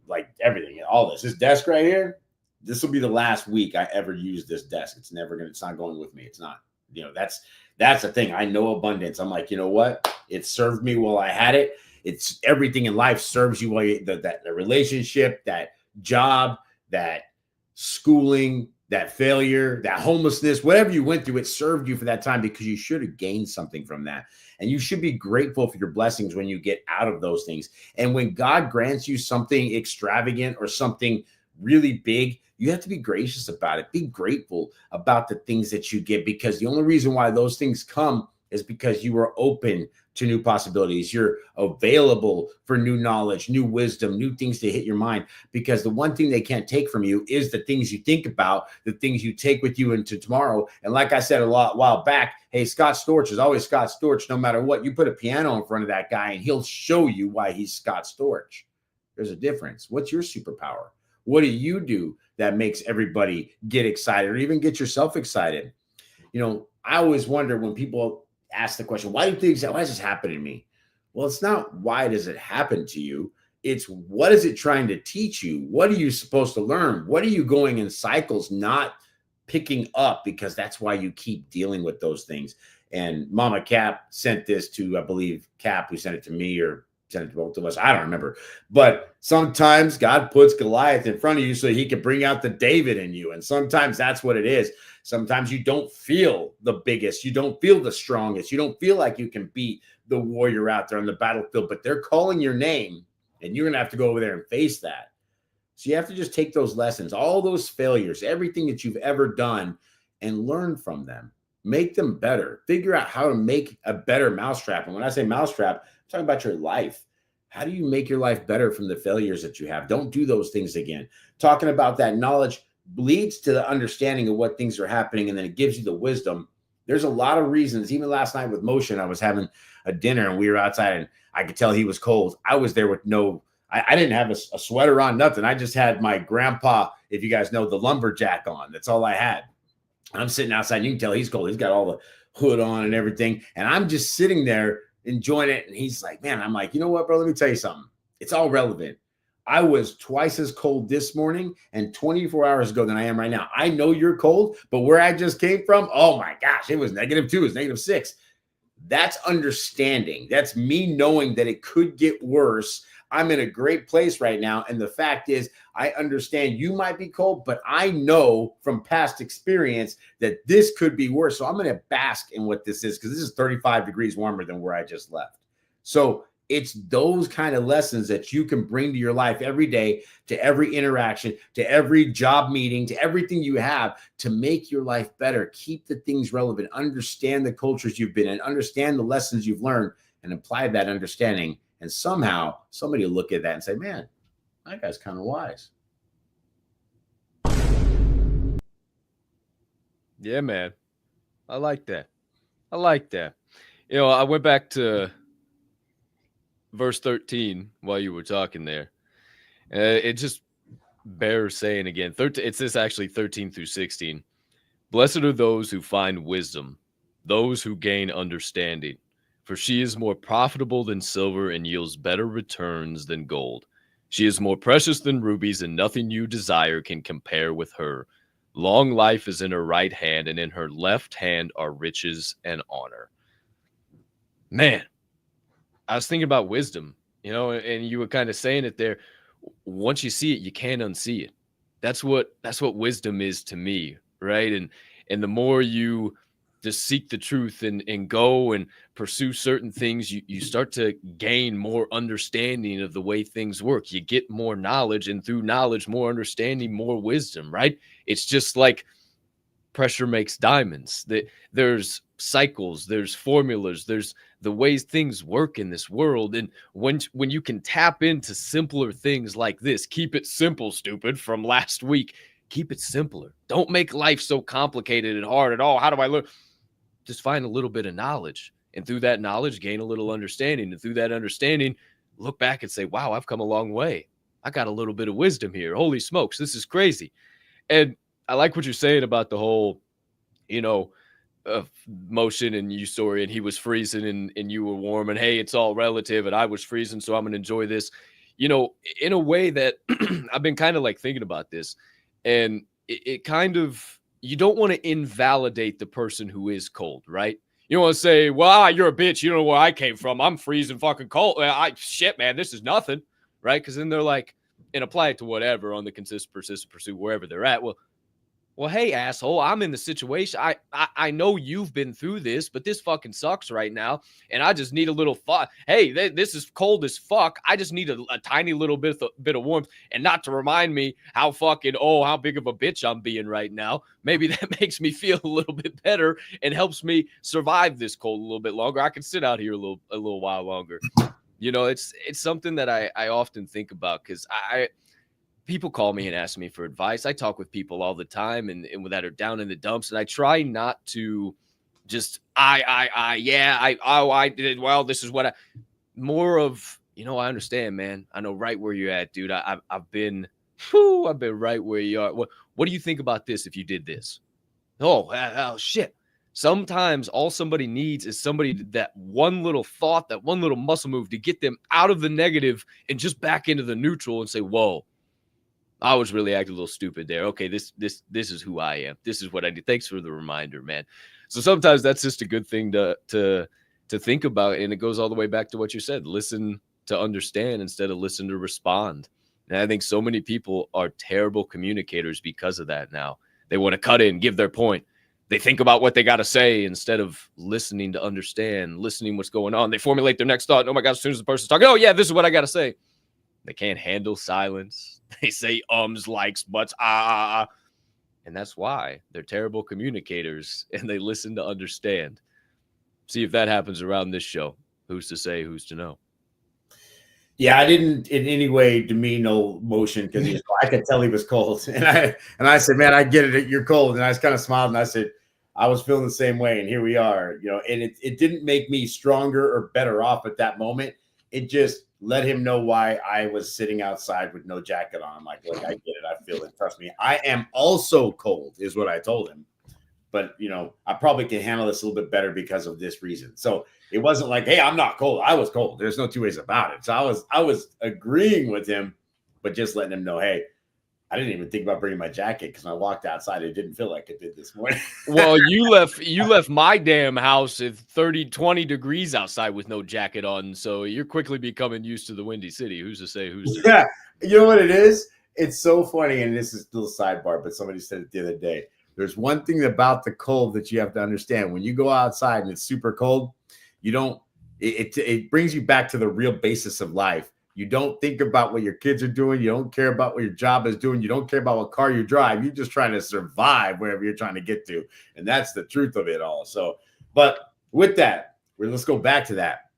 all this desk right here, this will be the last week I ever use this desk. It's not going with me. It's not, that's the thing. I know abundance. I'm like, you know what? It served me while I had it. It's everything in life serves you while the relationship, that job, that schooling, that failure, that homelessness, whatever you went through, it served you for that time, because you should have gained something from that. And you should be grateful for your blessings when you get out of those things. And when God grants you something extravagant or something really big, you have to be gracious about it. Be grateful about the things that you get, because the only reason why those things come is because you are open to new possibilities. You're available for new knowledge, new wisdom, new things to hit your mind, because the one thing they can't take from you is the things you think about, the things you take with you into tomorrow. And like I said a while back, hey, Scott Storch is always Scott Storch, no matter what. You put a piano in front of that guy and he'll show you why he's Scott Storch. There's a difference. What's your superpower? What do you do that makes everybody get excited, or even get yourself excited? I always wonder when people ask the question, why does this happen to me? Well, it's not why does it happen to you? It's what is it trying to teach you? What are you supposed to learn? What are you going in cycles not picking up? Because that's why you keep dealing with those things. And Mama Capp sent this to, I believe, Capp, who sent it to me or sent it to both of us. I don't remember. But sometimes God puts Goliath in front of you so he can bring out the David in you. And sometimes that's what it is. Sometimes you don't feel the biggest. You don't feel the strongest. You don't feel like you can beat the warrior out there on the battlefield, but they're calling your name and you're going to have to go over there and face that. So you have to just take those lessons, all those failures, everything that you've ever done, and learn from them. Make them better. Figure out how to make a better mousetrap. And when I say mousetrap, I'm talking about your life. How do you make your life better from the failures that you have? Don't do those things again. Talking about that knowledge leads to the understanding of what things are happening, and then it gives you the wisdom. There's a lot of reasons. Even last night with Motion, I was having a dinner and we were outside and I could tell he was cold. I was there with I didn't have a sweater on, nothing. I just had my grandpa, if you guys know, the lumberjack on. That's all I had. I'm sitting outside and you can tell he's cold. He's got all the hood on and everything. And I'm just sitting there enjoying it. And he's like, man, I'm like, you know what, bro? Let me tell you something. It's all relevant. I was twice as cold this morning and 24 hours ago than I am right now. I know you're cold, but where I just came from, oh my gosh, it was -2, it was -6. That's understanding. That's me knowing that it could get worse. I'm in a great place right now. And the fact is, I understand you might be cold, but I know from past experience that this could be worse. So I'm going to bask in what this is, because this is 35 degrees warmer than where I just left. So it's those kind of lessons that you can bring to your life every day, to every interaction, to every job meeting, to everything you have to make your life better. Keep the things relevant. Understand the cultures you've been in. Understand the lessons you've learned and apply that understanding. And somehow somebody will look at that and say, man, that guy's kind of wise. Yeah, man. I like that. I like that. You know, I went back to verse 13 while you were talking there. It just bears saying again. It says actually 13 through 16. Blessed are those who find wisdom, those who gain understanding. For she is more profitable than silver and yields better returns than gold. She is more precious than rubies, and nothing you desire can compare with her. Long life is in her right hand, and in her left hand are riches and honor. Man, I was thinking about wisdom, you know, and you were kind of saying it there. Once you see it, you can't unsee it. That's what wisdom is to me, right? And the more you just seek the truth and go and pursue certain things, you start to gain more understanding of the way things work. You get more knowledge, and through knowledge, more understanding, more wisdom, right? It's just like pressure makes diamonds. There's cycles, there's formulas, there's the ways things work in this world. And when you can tap into simpler things like this, keep it simple, stupid, from last week, keep it simpler. Don't make life so complicated and hard at all. How do I learn? Just find a little bit of knowledge, and through that knowledge, gain a little understanding. And through that understanding, look back and say, wow, I've come a long way. I got a little bit of wisdom here. Holy smokes, this is crazy. And I like what you're saying about the whole, you know, Motion and you story, and he was freezing and you were warm, and hey, it's all relative, and I was freezing, so I'm going to enjoy this, you know, in a way that I've been kind of like thinking about this, and it kind of, you don't want to invalidate the person who is cold, right? You don't want to say, well, you're a bitch. You don't know where I came from. I'm freezing fucking cold. Shit, man, this is nothing, right? Because then they're like, and apply it to whatever on the consistent, persistent pursuit, wherever they're at. Well, hey, asshole, I'm in the situation. I know you've been through this, but this fucking sucks right now. And I just need a little fun. Hey, this is cold as fuck. I just need a tiny little bit of warmth, and not to remind me how big of a bitch I'm being right now. Maybe that makes me feel a little bit better and helps me survive this cold a little bit longer. I can sit out here a little while longer. You know, it's something that I often think about, because people call me and ask me for advice. I talk with people all the time and that are down in the dumps. And I try not to just, I did well. This is what more of, you know, I understand, man. I know right where you're at, dude. I've been right where you are. What do you think about this if you did this? Oh, shit. Sometimes all somebody needs is somebody, that one little thought, that one little muscle move to get them out of the negative and just back into the neutral and say, whoa, I was really acting a little stupid there. Okay, this is who I am. This is what I do. Thanks for the reminder, man. So sometimes that's just a good thing to think about, and it goes all the way back to what you said. Listen to understand instead of listen to respond. And I think so many people are terrible communicators because of that now. They want to cut in, give their point. They think about what they got to say instead of listening to understand, listening what's going on. They formulate their next thought. Oh my gosh, as soon as the person's talking, oh yeah, this is what I got to say. They can't handle silence. They say ums, likes, buts, and that's why they're terrible communicators, and they listen to understand. See if that happens around this show. Who's to say, who's to know? Yeah, I didn't in any way demean no motion because I could tell he was cold, and I said, man, I get it, you're cold, and I just kind of smiled and I said, I was feeling the same way, and here we are, and it didn't make me stronger or better off at that moment. It just let him know why I was sitting outside with no jacket on. I'm like, look, I get it. I feel it. Trust me. I am also cold is what I told him. But, I probably can handle this a little bit better because of this reason. So it wasn't like, hey, I'm not cold. I was cold. There's no two ways about it. So I was agreeing with him, but just letting him know, hey, I didn't even think about bringing my jacket because when I walked outside, it didn't feel like it did this morning. Well, you left my damn house at 20 degrees outside with no jacket on. So you're quickly becoming used to the Windy City. Who's to say who's to Yeah. You know what it is? It's so funny. And this is a little sidebar, but somebody said it the other day. There's one thing about the cold that you have to understand. When you go outside and it's super cold, it brings you back to the real basis of life. You don't think about what your kids are doing. You don't care about what your job is doing. You don't care about what car you drive. You're just trying to survive wherever you're trying to get to. And that's the truth of it all. So, but with that, let's go back to that.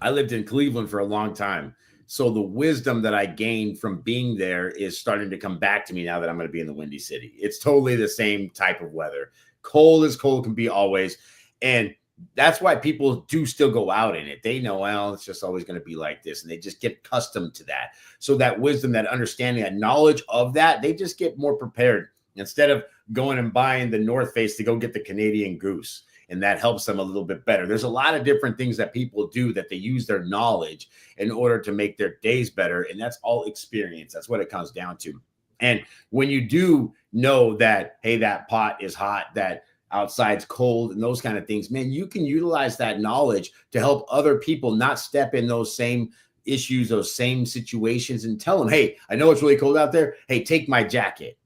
I lived in Cleveland for a long time. So the wisdom that I gained from being there is starting to come back to me now that I'm going to be in the Windy City. It's totally the same type of weather. Cold as cold can be always. And that's why people do still go out in it. They know, well, it's just always going to be like this. And they just get accustomed to that. So that wisdom, that understanding, that knowledge of that, they just get more prepared instead of going and buying the North Face to go get the Canadian Goose. And that helps them a little bit better. There's a lot of different things that people do that they use their knowledge in order to make their days better. And that's all experience. That's what it comes down to. And when you do know that, hey, that pot is hot, that outside's cold and those kind of things, man, you can utilize that knowledge to help other people not step in those same issues, those same situations, and tell them, hey, I know it's really cold out there. Hey, take my jacket.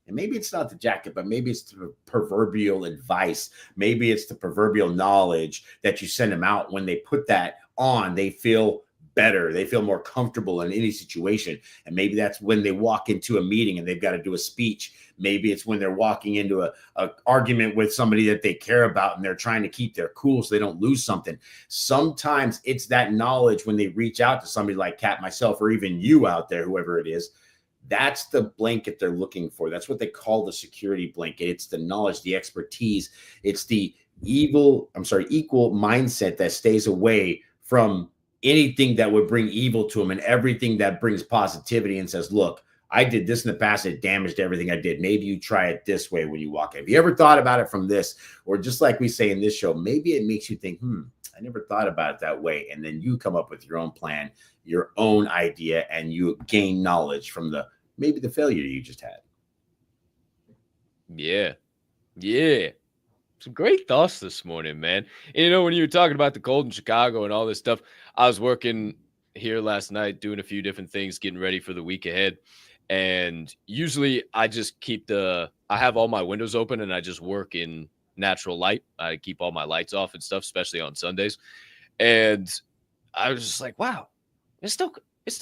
And maybe it's not the jacket, but maybe it's the proverbial advice. Maybe it's the proverbial knowledge that you send them out. When they put that on, they feel better. They feel more comfortable in any situation. And maybe that's when they walk into a meeting and they've got to do a speech. Maybe it's when they're walking into a argument with somebody that they care about and they're trying to keep their cool so they don't lose something. Sometimes it's that knowledge when they reach out to somebody like Capp, myself, or even you out there, whoever it is. That's the blanket they're looking for. That's what they call the security blanket. It's the knowledge, the expertise. It's the equal mindset that stays away from anything that would bring evil to them and everything that brings positivity and says, look, I did this in the past. It damaged everything I did. Maybe you try it this way when you walk in. Have you ever thought about it from this? Or just like we say in this show, maybe it makes you think, I never thought about it that way. And then you come up with your own plan, your own idea, and you gain knowledge from maybe the failure you just had. Yeah. Some great thoughts this morning, man. And when you were talking about the cold in Chicago and all this stuff, I was working here last night doing a few different things, getting ready for the week ahead. And usually I just I have all my windows open and I just work in natural light. I keep all my lights off and stuff, especially on Sundays. And I was just like, wow, it's still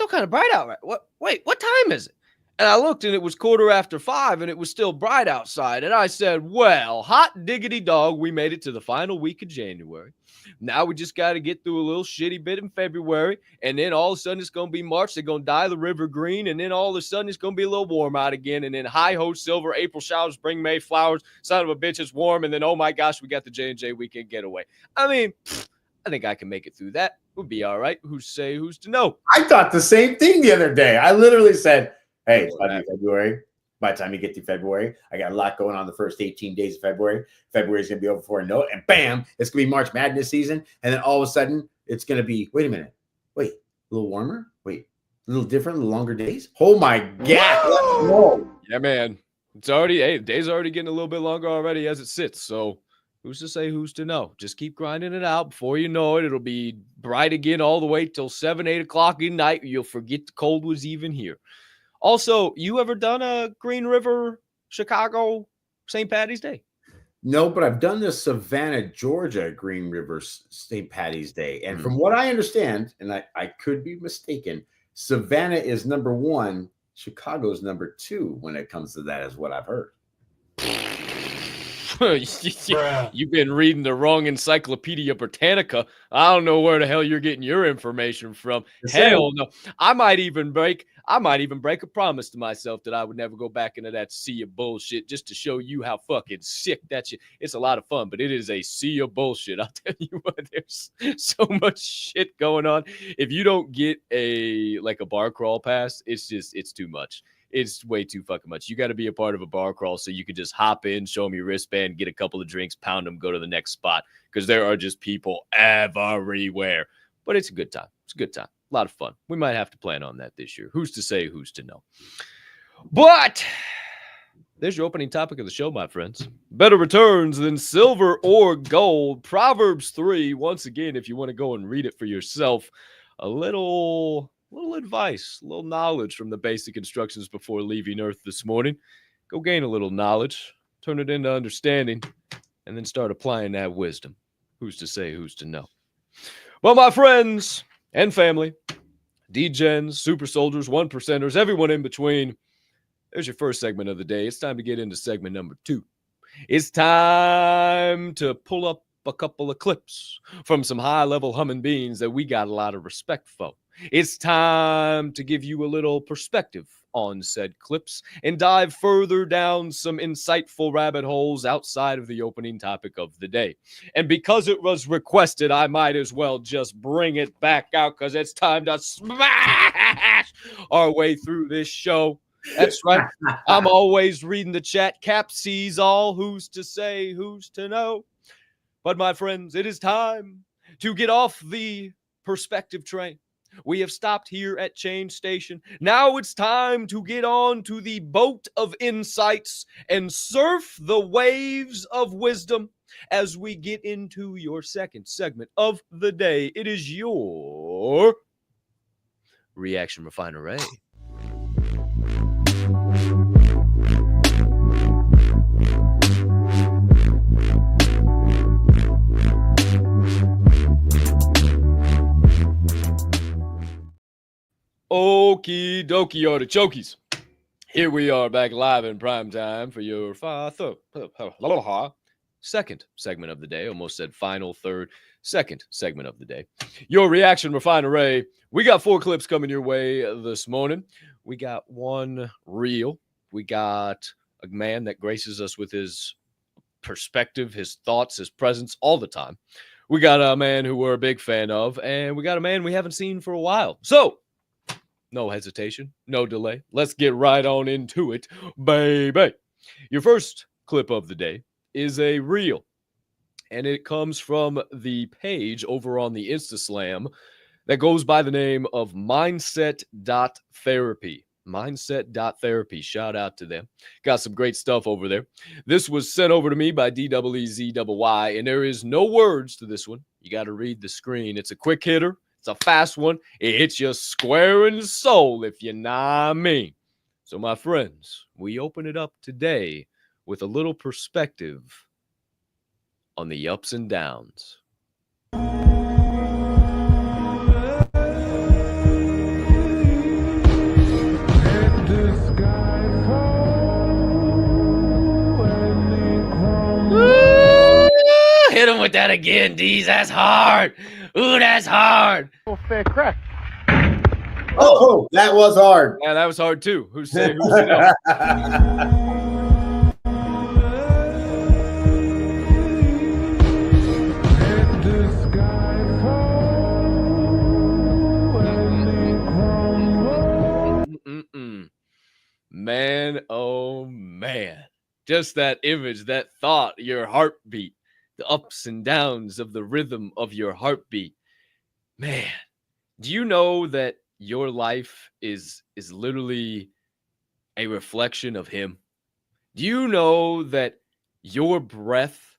kind of bright out, right? What time is it? And I looked and it was 5:15 and it was still bright outside. And I said, well, hot diggity dog, we made it to the final week of January. Now we just got to get through a little shitty bit in February. And then all of a sudden it's going to be March. They're going to dye the river green. And then all of a sudden it's going to be a little warm out again. And then hi-ho, silver, April showers, spring, May flowers. Son of a bitch, it's warm. And then, oh my gosh, we got the J&J weekend getaway. I mean, I think I can make it through that. We'll be all right. Who's to say, who's to know? I thought the same thing the other day. I literally said, hey, it's about to be February. By the time you get to February, I got a lot going on the first 18 days of February. February is going to be over before I know it. And bam, it's going to be March Madness season. And then all of a sudden, it's going to be, wait a minute. Wait, a little warmer? Wait, A little different, a little longer days. Oh my God. Let's go. Yeah, man. It's already, hey, the day's already getting a little bit longer already as it sits. So who's to say, who's to know? Just keep grinding it out. Before you know it, it'll be bright again all the way till 7, 8 o'clock at night. You'll forget the cold was even here. Also, you ever done a Green River, Chicago, St. Patty's Day? No, but I've done the Savannah, Georgia Green River St. Patty's Day. And from what I understand, and I could be mistaken, Savannah is number 1, Chicago's number 2 when it comes to that, is what I've heard. You've been reading the wrong Encyclopedia Britannica. I don't know where the hell you're getting your information from. Hell no. I might even break a promise to myself that I would never go back into that sea of bullshit just to show you how fucking sick that shit. It's a lot of fun, but it is a sea of bullshit. I'll tell you what, there's so much shit going on. If you don't get a bar crawl pass, it's too much. It's way too fucking much. You got to be a part of a bar crawl so you could just hop in, show them your wristband, get a couple of drinks, pound them, go to the next spot, because there are just people everywhere. But it's a good time. It's a good time. A lot of fun. We might have to plan on that this year. Who's to say, who's to know? But there's your opening topic of the show, my friends. Better returns than silver or gold. Proverbs 3. Once again, if you want to go and read it for yourself, a little advice, a little knowledge from the basic instructions before leaving Earth this morning. Go gain a little knowledge, turn it into understanding, and then start applying that wisdom. Who's to say, who's to know? Well, my friends and family, D-Gens, super soldiers, 1%ers, everyone in between, there's your first segment of the day. It's time to get into segment number 2. It's time to pull up a couple of clips from some high-level humming beings that we got a lot of respect for. It's time to give you a little perspective on said clips and dive further down some insightful rabbit holes outside of the opening topic of the day. And because it was requested, I might as well just bring it back out because it's time to smash our way through this show. That's right. I'm always reading the chat. Capp sees all. Who's to say, who's to know? But my friends, it is time to get off the perspective train. We have stopped here at Change Station. Now it's time to get on to the boat of insights and surf the waves of wisdom as we get into your second segment of the day. It is your Reaction Refinery. Okie dokie artichokes. Here we are back live in prime time for your second segment of the day. Almost said final, second segment of the day. Your Reaction Refinery. We got 4 clips coming your way this morning. We got one reel. We got a man that graces us with his perspective, his thoughts, his presence all the time. We got a man who we're a big fan of, and we got a man we haven't seen for a while. So, no hesitation, no delay. Let's get right on into it, baby. Your first clip of the day is a reel, and it comes from the page over on the InstaSlam that goes by the name of mindset.therapy. Mindset.therapy. Shout out to them. Got some great stuff over there. This was sent over to me by DWEZYY, and there is no words to this one. You got to read the screen. It's a quick hitter. It's a fast one. It hits you square in the soul, if you know what I mean. So, my friends, we open it up today with a little perspective on the ups and downs. Hit him with that again, D's. That's hard. Ooh, that's hard. Full fair crack. Oh, that was hard. Yeah, that was hard too. Who's saying? Who's to know? Man, oh man. Just that image, that thought, your heartbeat, the ups and downs of the rhythm of your heartbeat. Man, do you know that your life is literally a reflection of him? Do you know that your breath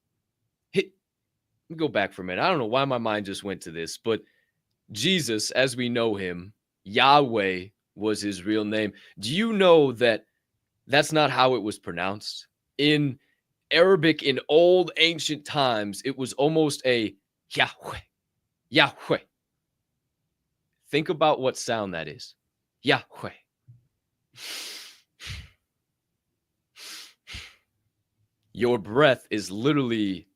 hit? Let me go back for a minute. I don't know why my mind just went to this, but Jesus, as we know him, Yahweh was his real name. Do you know that that's not how it was pronounced? In Arabic, in old ancient times, it was almost a Yahweh. Yahweh. Think about what sound that is. Yahweh. Your breath is literally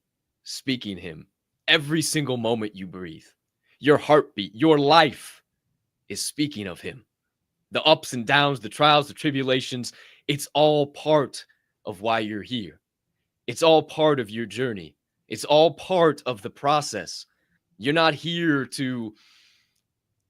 speaking him every single moment you breathe. Your heartbeat, your life is speaking of him. The ups and downs, the trials, the tribulations, it's all part of why you're here. It's all part of your journey. It's all part of the process. You're not here to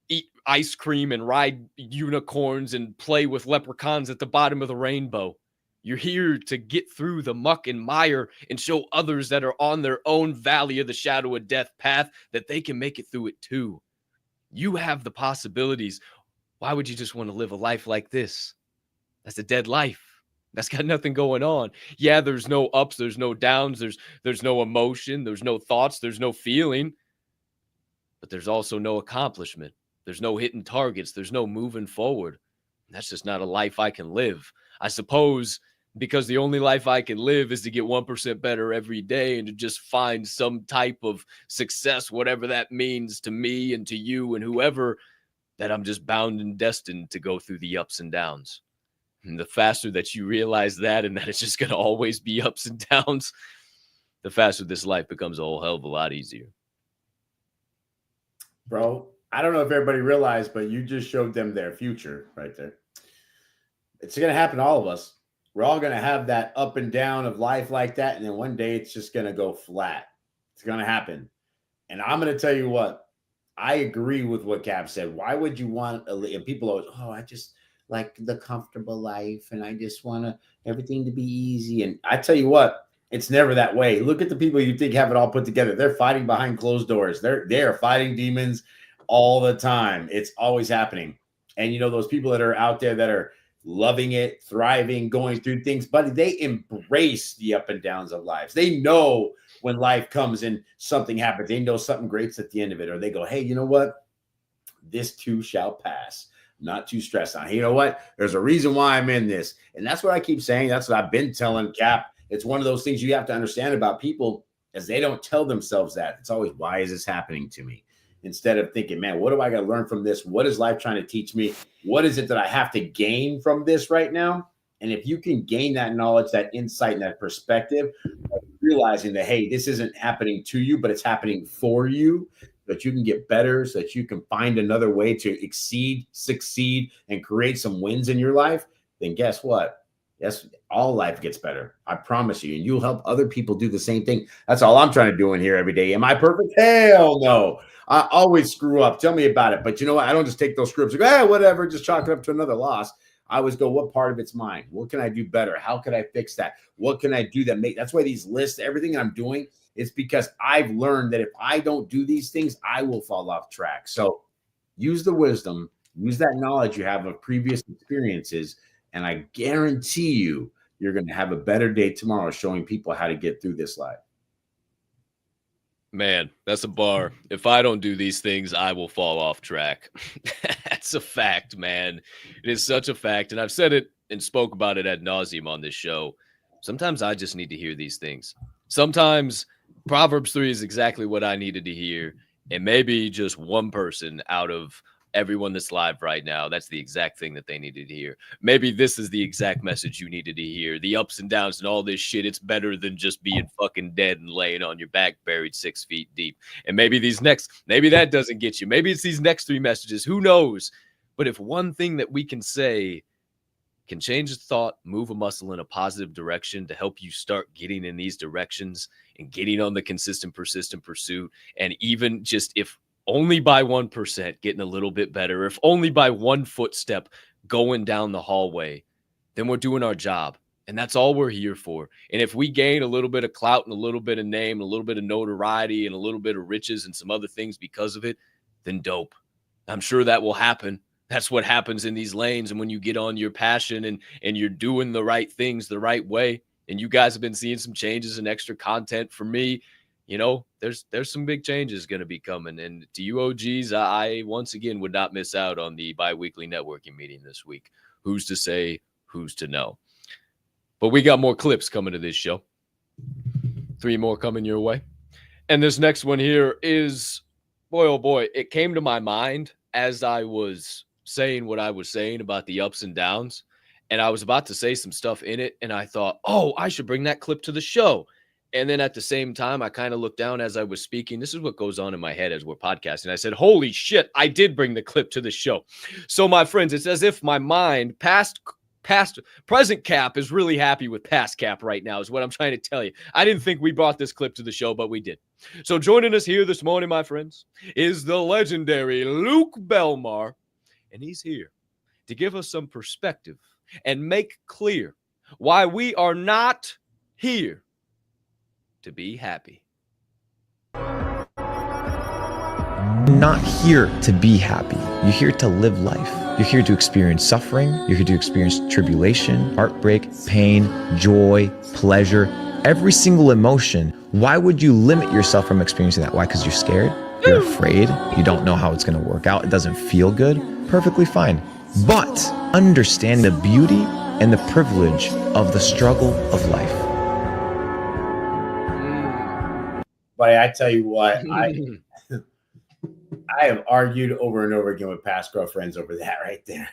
eat ice cream and ride unicorns and play with leprechauns at the bottom of the rainbow. You're here to get through the muck and mire and show others that are on their own valley of the shadow of death path that they can make it through it too. You have the possibilities. Why would you just want to live a life like this? That's a dead life. That's got nothing going on. Yeah, there's no ups, there's no downs, there's no emotion, there's no thoughts, there's no feeling. But there's also no accomplishment. There's no hitting targets, there's no moving forward. That's just not a life I can live. I suppose because the only life I can live is to get 1% better every day and to just find some type of success, whatever that means to me and to you and whoever, that I'm just bound and destined to go through the ups and downs. And the faster that you realize that and that it's just going to always be ups and downs, the faster this life becomes a whole hell of a lot easier. Bro, I don't know if everybody realized, but you just showed them their future right there. It's going to happen to all of us. We're all going to have that up and down of life like that. And then one day it's just going to go flat. It's going to happen. And I'm going to tell you what, I agree with what Capp said. Why would you want, and people always, I just like the comfortable life and I just want everything to be easy. And I tell you what, it's never that way. Look at the people you think have it all put together. They're fighting behind closed doors. They're fighting demons all the time. It's always happening. And you know, those people that are out there that are loving it, thriving, going through things, but they embrace the up and downs of lives. They know when life comes and something happens, they know something great's at the end of it, or they go, hey, you know what? This too shall pass. Not too stressed on. Hey, you know what? There's a reason why I'm in this. And that's what I keep saying. That's what I've been telling Capp. It's one of those things you have to understand about people, as they don't tell themselves that. It's always, why is this happening to me? Instead of thinking, man, what do I got to learn from this? What is life trying to teach me? What is it that I have to gain from this right now? And if you can gain that knowledge, that insight, and that perspective, realizing that, hey, this isn't happening to you, but it's happening for you, that you can get better, so that you can find another way to exceed, succeed, and create some wins in your life, then guess what? Yes, all life gets better. I promise you. And you'll help other people do the same thing. That's all I'm trying to do in here every day. Am I perfect? Hell no. I always screw up. Tell me about it. But you know what? I don't just take those scripts and go, whatever, just chalk it up to another loss. I always go, what part of it's mine? What can I do better? How can I fix that? What can I do that that's why these lists, everything I'm doing, is because I've learned that if I don't do these things, I will fall off track. So use the wisdom, use that knowledge you have of previous experiences, and I guarantee you're going to have a better day tomorrow showing people how to get through this life. Man, that's a bar. If I don't do these things, I will fall off track. That's a fact, man. It is such a fact. And I've said it and spoke about it ad nauseum on this show. Sometimes I just need to hear these things. Sometimes Proverbs 3 is exactly what I needed to hear. And maybe just one person out of everyone that's live right now, that's the exact thing that they needed to hear. Maybe this is the exact message you needed to hear. The ups and downs and all this shit, it's better than just being fucking dead and laying on your back buried 6 feet deep. And maybe maybe that doesn't get you. Maybe it's these next 3 messages. Who knows? But if one thing that we can say can change a thought, move a muscle in a positive direction to help you start getting in these directions and getting on the consistent, persistent pursuit, and even just if only by 1% getting a little bit better, if only by 1 footstep going down the hallway, then we're doing our job. And that's all we're here for. And if we gain a little bit of clout and a little bit of name, and a little bit of notoriety and a little bit of riches and some other things because of it, then dope. I'm sure that will happen. That's what happens in these lanes. And when you get on your passion and you're doing the right things the right way, and you guys have been seeing some changes and extra content for me, there's some big changes going to be coming. And to you OGs, I once again would not miss out on the bi-weekly networking meeting this week. Who's to say, who's to know? But we got more clips coming to this show. 3 more coming your way. And this next one here is, boy, oh boy, it came to my mind as I was saying what I was saying about the ups and downs. And I was about to say some stuff in it. And I thought, oh, I should bring that clip to the show. And then at the same time, I kind of looked down as I was speaking. This is what goes on in my head as we're podcasting. I said, holy shit, I did bring the clip to the show. So my friends, it's as if my mind, present Cap is really happy with past Cap right now is what I'm trying to tell you. I didn't think we brought this clip to the show, but we did. So joining us here this morning, my friends, is the legendary Luke Belmar. And he's here to give us some perspective and make clear why we are not here to be happy. Not here to be happy. You're here to live life. You're here to experience suffering. You're here to experience tribulation, heartbreak, pain, joy, pleasure, every single emotion. Why would you limit yourself from experiencing that? Why? Because you're scared? You're afraid? You don't know how it's going to work out? It doesn't feel good? Perfectly fine. But understanding the beauty and the privilege of the struggle of life. But I tell you what, I have argued over and over again with past girlfriends over that right there.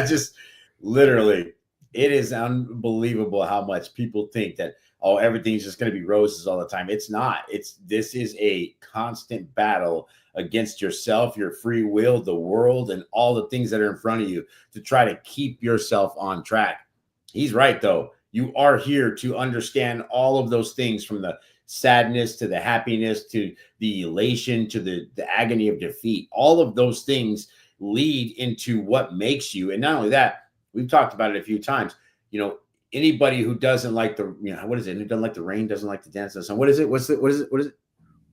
Just literally, it is unbelievable how much people think that, oh, everything's just going to be roses all the time. It's not. This is a constant battle against yourself, your free will, the world, and all the things that are in front of you to try to keep yourself on track. He's right, though. You are here to understand all of those things, from the sadness to the happiness to the elation to the agony of defeat. All of those things lead into what makes you. And not only that, we've talked about it a few times. Anybody who doesn't like the, what is it? Who doesn't like the rain, doesn't like to dance in the sun. What is it? What is it?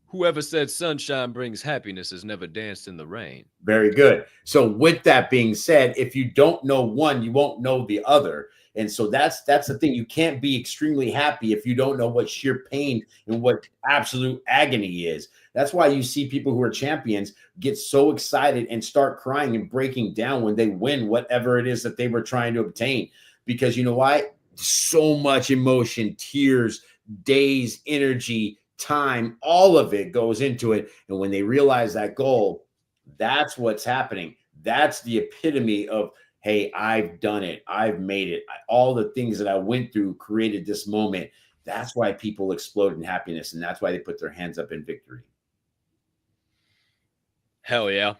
Whoever said sunshine brings happiness has never danced in the rain. Very good. So with that being said, if you don't know one, you won't know the other. And so that's the thing. You can't be extremely happy if you don't know what sheer pain and what absolute agony is. That's why you see people who are champions get so excited and start crying and breaking down when they win whatever it is that they were trying to obtain. Because you know why? So much emotion, tears, days, energy, time, all of it goes into it. And when they realize that goal, that's what's happening. That's the epitome of, hey, I've done it. I've made it. All the things that I went through created this moment. That's why people explode in happiness. And that's why they put their hands up in victory. Hell yeah.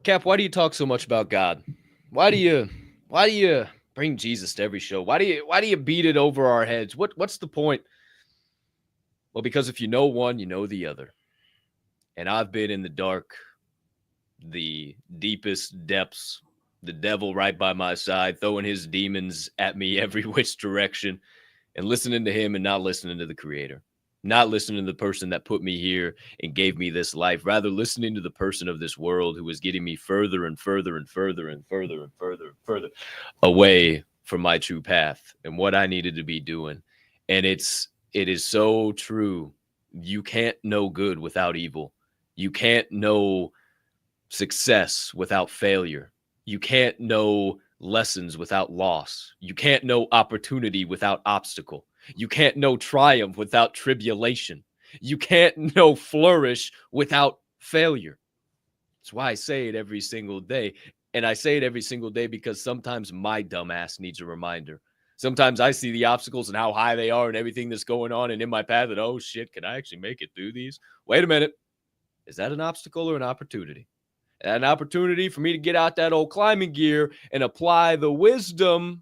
Cap, why do you talk so much about God? Why do you bring Jesus to every show? Why do you beat it over our heads? What's the point? Well, because if you know one, you know the other. And I've been in the dark, the deepest depths, the devil right by my side, throwing his demons at me every which direction, and listening to him and not listening to the Creator, not listening to the person that put me here and gave me this life, rather listening to the person of this world who was getting me further and further and further and further and further and further away from my true path and what I needed to be doing. And it is so true. You can't know good without evil. You can't know success without failure. You can't know lessons without loss. You can't know opportunity without obstacle. You can't know triumph without tribulation. You can't know flourish without failure. That's why I say it every single day. And I say it every single day because sometimes my dumbass needs a reminder. Sometimes I see the obstacles and how high they are and everything that's going on and in my path, and oh shit, can I actually make it through these? Wait a minute. Is that an obstacle or an opportunity? An opportunity for me to get out that old climbing gear and apply the wisdom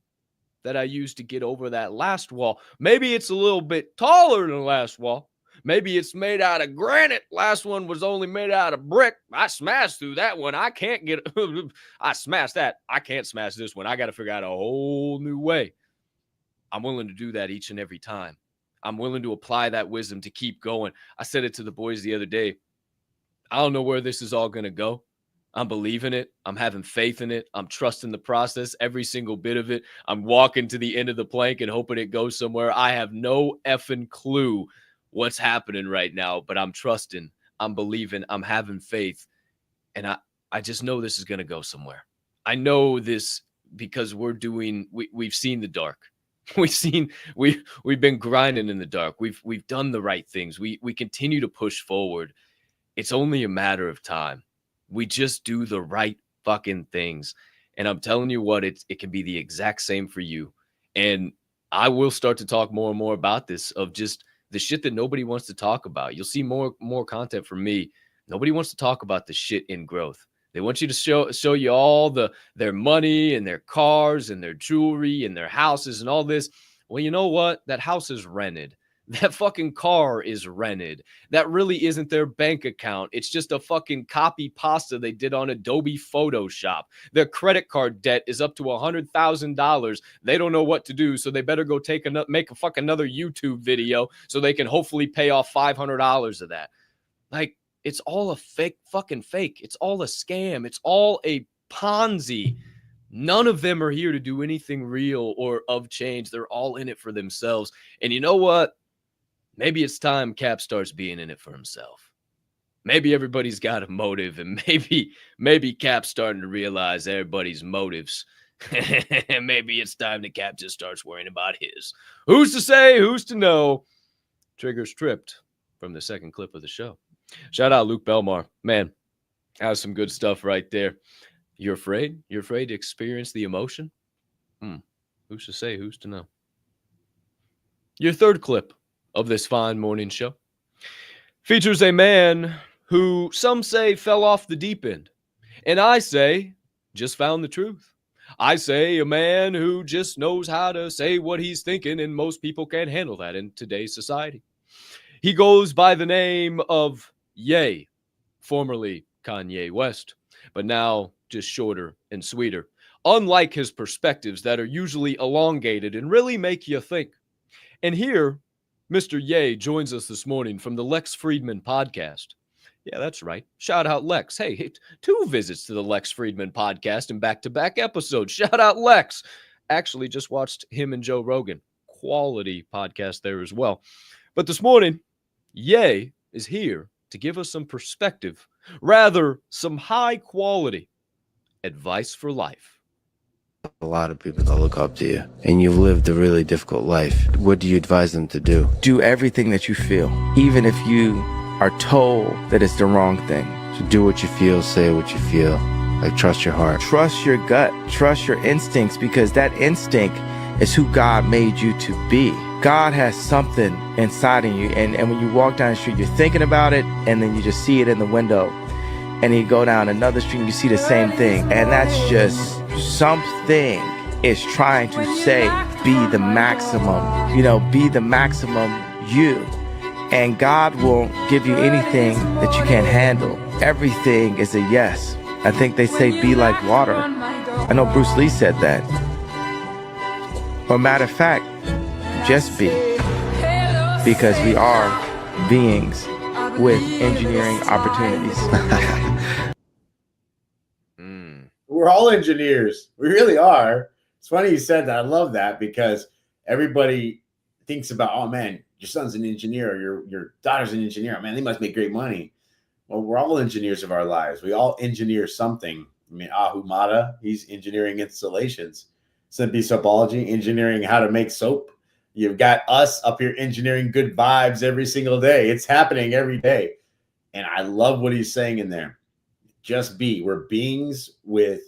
that I used to get over that last wall. Maybe it's a little bit taller than the last wall. Maybe it's made out of granite. Last one was only made out of brick. I smashed through that one. I can't get I smashed that. I can't smash this one. I got to figure out a whole new way. I'm willing to do that each and every time. I'm willing to apply that wisdom to keep going. I said it to the boys the other day. I don't know where this is all going to go, I'm believing it. I'm having faith in it. I'm trusting the process, every single bit of it. I'm walking to the end of the plank and hoping it goes somewhere. I have no effing clue what's happening right now, but I'm trusting, I'm believing, I'm having faith. And I just know this is going to go somewhere. I know this because we've seen the dark. We've been grinding in the dark. We've done the right things. We continue to push forward. It's only a matter of time. We just do the right fucking things. And I'm telling you what, it can be the exact same for you. And I will start to talk more and more about this, of just the shit that nobody wants to talk about. You'll see more content from me. Nobody wants to talk about the shit in growth. They want you to show you all their money and their cars and their jewelry and their houses and all this. Well, you know what? That house is rented. That fucking car is rented. That really isn't their bank account. It's just a fucking copy pasta they did on Adobe Photoshop. Their credit card debt is up to $100,000. They don't know what to do, so they better go make a fucking another YouTube video so they can hopefully pay off $500 of that. Like, it's all a fucking fake. It's all a scam. It's all a Ponzi. None of them are here to do anything real or of change. They're all in it for themselves. And you know what? Maybe it's time Capp starts being in it for himself. Maybe everybody's got a motive, and maybe Capp's starting to realize everybody's motives. And maybe it's time that Capp just starts worrying about his. Who's to say? Who's to know? Triggers tripped from the second clip of the show. Shout out Luke Belmar. Man, that was some good stuff right there. You're afraid? You're afraid to experience the emotion? Who's to say? Who's to know? Your third clip of this fine morning show features a man who some say fell off the deep end, and I say just found the truth. I say a man who just knows how to say what he's thinking, and most people can't handle that in today's society. He goes by the name of Ye, formerly Kanye West, but now just shorter and sweeter, unlike his perspectives that are usually elongated and really make you think. And here, Mr. Ye joins us this morning from the Lex Friedman podcast. Yeah, that's right. Shout out Lex. Hey, 2 visits to the Lex Friedman podcast in back-to-back episodes. Shout out Lex. Actually, just watched him and Joe Rogan. Quality podcast there as well. But this morning, Ye is here to give us some perspective, rather some high-quality advice for life. A lot of people that look up to you, and you've lived a really difficult life. What do you advise them to do? Do everything that you feel, even if you are told that it's the wrong thing. So do what you feel, say what you feel. Like, trust your heart. Trust your gut. Trust your instincts, because that instinct is who God made you to be. God has something inside of you, and when you walk down the street, you're thinking about it, and then you just see it in the window. And you go down another street and you see the same thing. And that's just something is trying to say, be the maximum, be the maximum you. And God won't give you anything that you can't handle. Everything is a yes. I think they say be like water. I know Bruce Lee said that. Or matter of fact, just be. Because we are beings with engineering opportunities. We're all engineers. We really are. It's funny you said that. I love that, because everybody thinks about, oh man, your son's an engineer, or your daughter's an engineer. Man, they must make great money. Well, we're all engineers of our lives. We all engineer something. I mean, Ahumada, he's engineering installations. Simply Soapology, engineering how to make soap. You've got us up here engineering good vibes every single day. It's happening every day. And I love what he's saying in there. Just be. We're beings with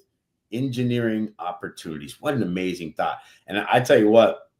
engineering opportunities. What an amazing thought. And I tell you what,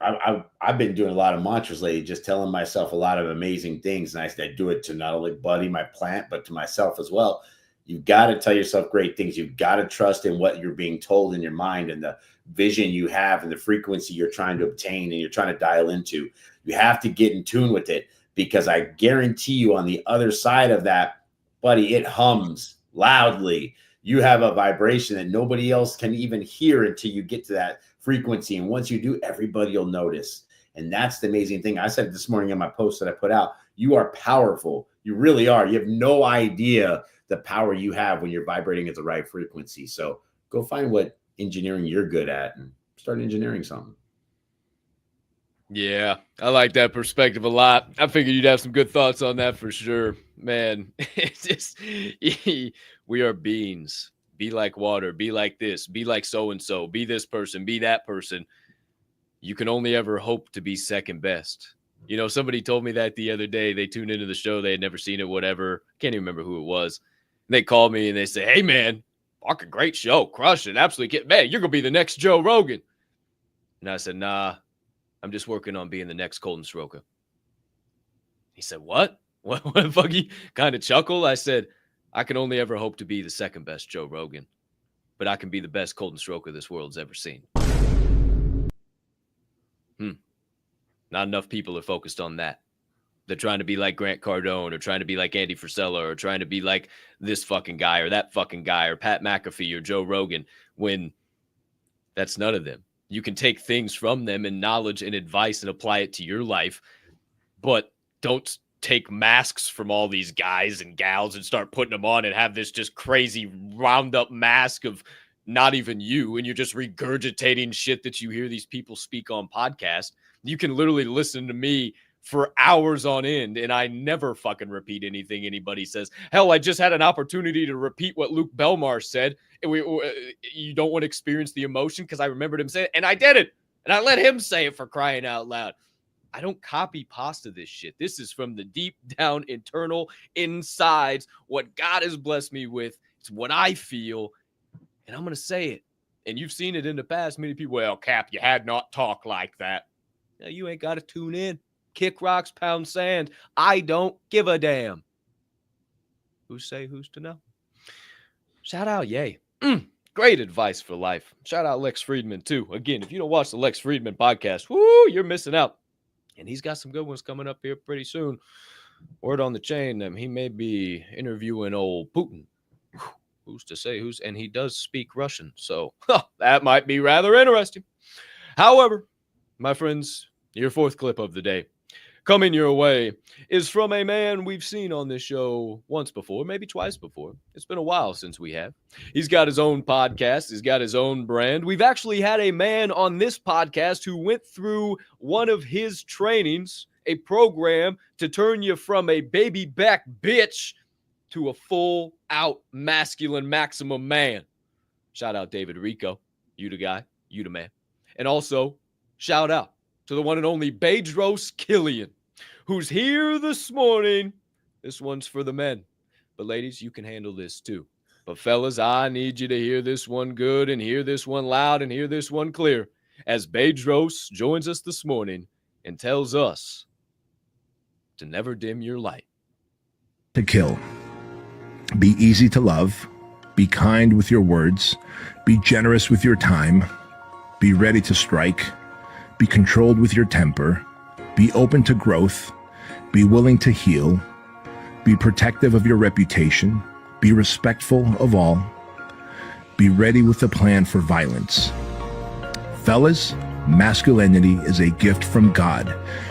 I've been doing a lot of mantras lately, just telling myself a lot of amazing things. And I do it to not only Buddy, my plant, but to myself as well. You've got to tell yourself great things. You've got to trust in what you're being told in your mind, and the vision you have, and the frequency you're trying to obtain and you're trying to dial into. You have to get in tune with it, because I guarantee you on the other side of that, buddy, it hums loudly. You have a vibration that nobody else can even hear until you get to that frequency. And once you do, everybody will notice. And that's the amazing thing. I said this morning in my post that I put out, you are powerful. You really are. You have no idea the power you have when you're vibrating at the right frequency. So go find what engineering you're good at and start engineering something. Yeah, I like that perspective a lot. I figured you'd have some good thoughts on that for sure. Man, it's just, we are beings. Be like water, be like this, be like so-and-so, be this person, be that person. You can only ever hope to be second best. You know, somebody told me that the other day. They tuned into the show. They had never seen it, whatever. Can't even remember who it was. And they called me and they say, hey, man, fucking great show. Crush it. Absolutely. Man, you're going to be the next Joe Rogan. And I said, nah. I'm just working on being the next Colton Soroka. He said, what? What the fuck? He kind of chuckled. I said, I can only ever hope to be the second best Joe Rogan, but I can be the best Colton Soroka this world's ever seen. Not enough people are focused on that. They're trying to be like Grant Cardone or trying to be like Andy Frisella or trying to be like this fucking guy or that fucking guy or Pat McAfee or Joe Rogan, when that's none of them. You can take things from them and knowledge and advice and apply it to your life, but don't take masks from all these guys and gals and start putting them on and have this just crazy round up mask of not even you. And you're just regurgitating shit that you hear these people speak on podcasts. You can literally listen to me for hours on end, and I never fucking repeat anything anybody says. Hell, I just had an opportunity to repeat what Luke Belmar said. You don't want to experience the emotion because I remembered him saying it, and I did it. And I let him say it, for crying out loud. I don't copy pasta this shit. This is from the deep down internal insides, what God has blessed me with. It's what I feel, and I'm going to say it. And you've seen it in the past. Many people, well, Cap, you had not talk like that. Now, you ain't got to tune in. Kick rocks, pound sand. I don't give a damn. Who's to know? Shout out, yay. Great advice for life. Shout out Lex Friedman, too. Again, if you don't watch the Lex Friedman podcast, whoo, you're missing out. And he's got some good ones coming up here pretty soon. Word on the chain, he may be interviewing old Putin. Who's to say who's, and he does speak Russian. So that might be rather interesting. However, my friends, your fourth clip of the day coming your way is from a man we've seen on this show once before, maybe twice before. It's been a while since we have. He's got his own podcast. He's got his own brand. We've actually had a man on this podcast who went through one of his trainings, a program to turn you from a baby back bitch to a full out masculine maximum man. Shout out David Rico. You the guy, you the man. And also shout out to the one and only Bedros Killian, who's here this morning. This one's for the men. But ladies, you can handle this too. But fellas, I need you to hear this one good and hear this one loud and hear this one clear as Bedros joins us this morning and tells us to never dim your light. To kill. Be easy to love. Be kind with your words. Be generous with your time. Be ready to strike. Be controlled with your temper. Be open to growth. Be willing to heal. Be protective of your reputation. Be respectful of all. Be ready with a plan for violence. Fellas, masculinity is a gift from God,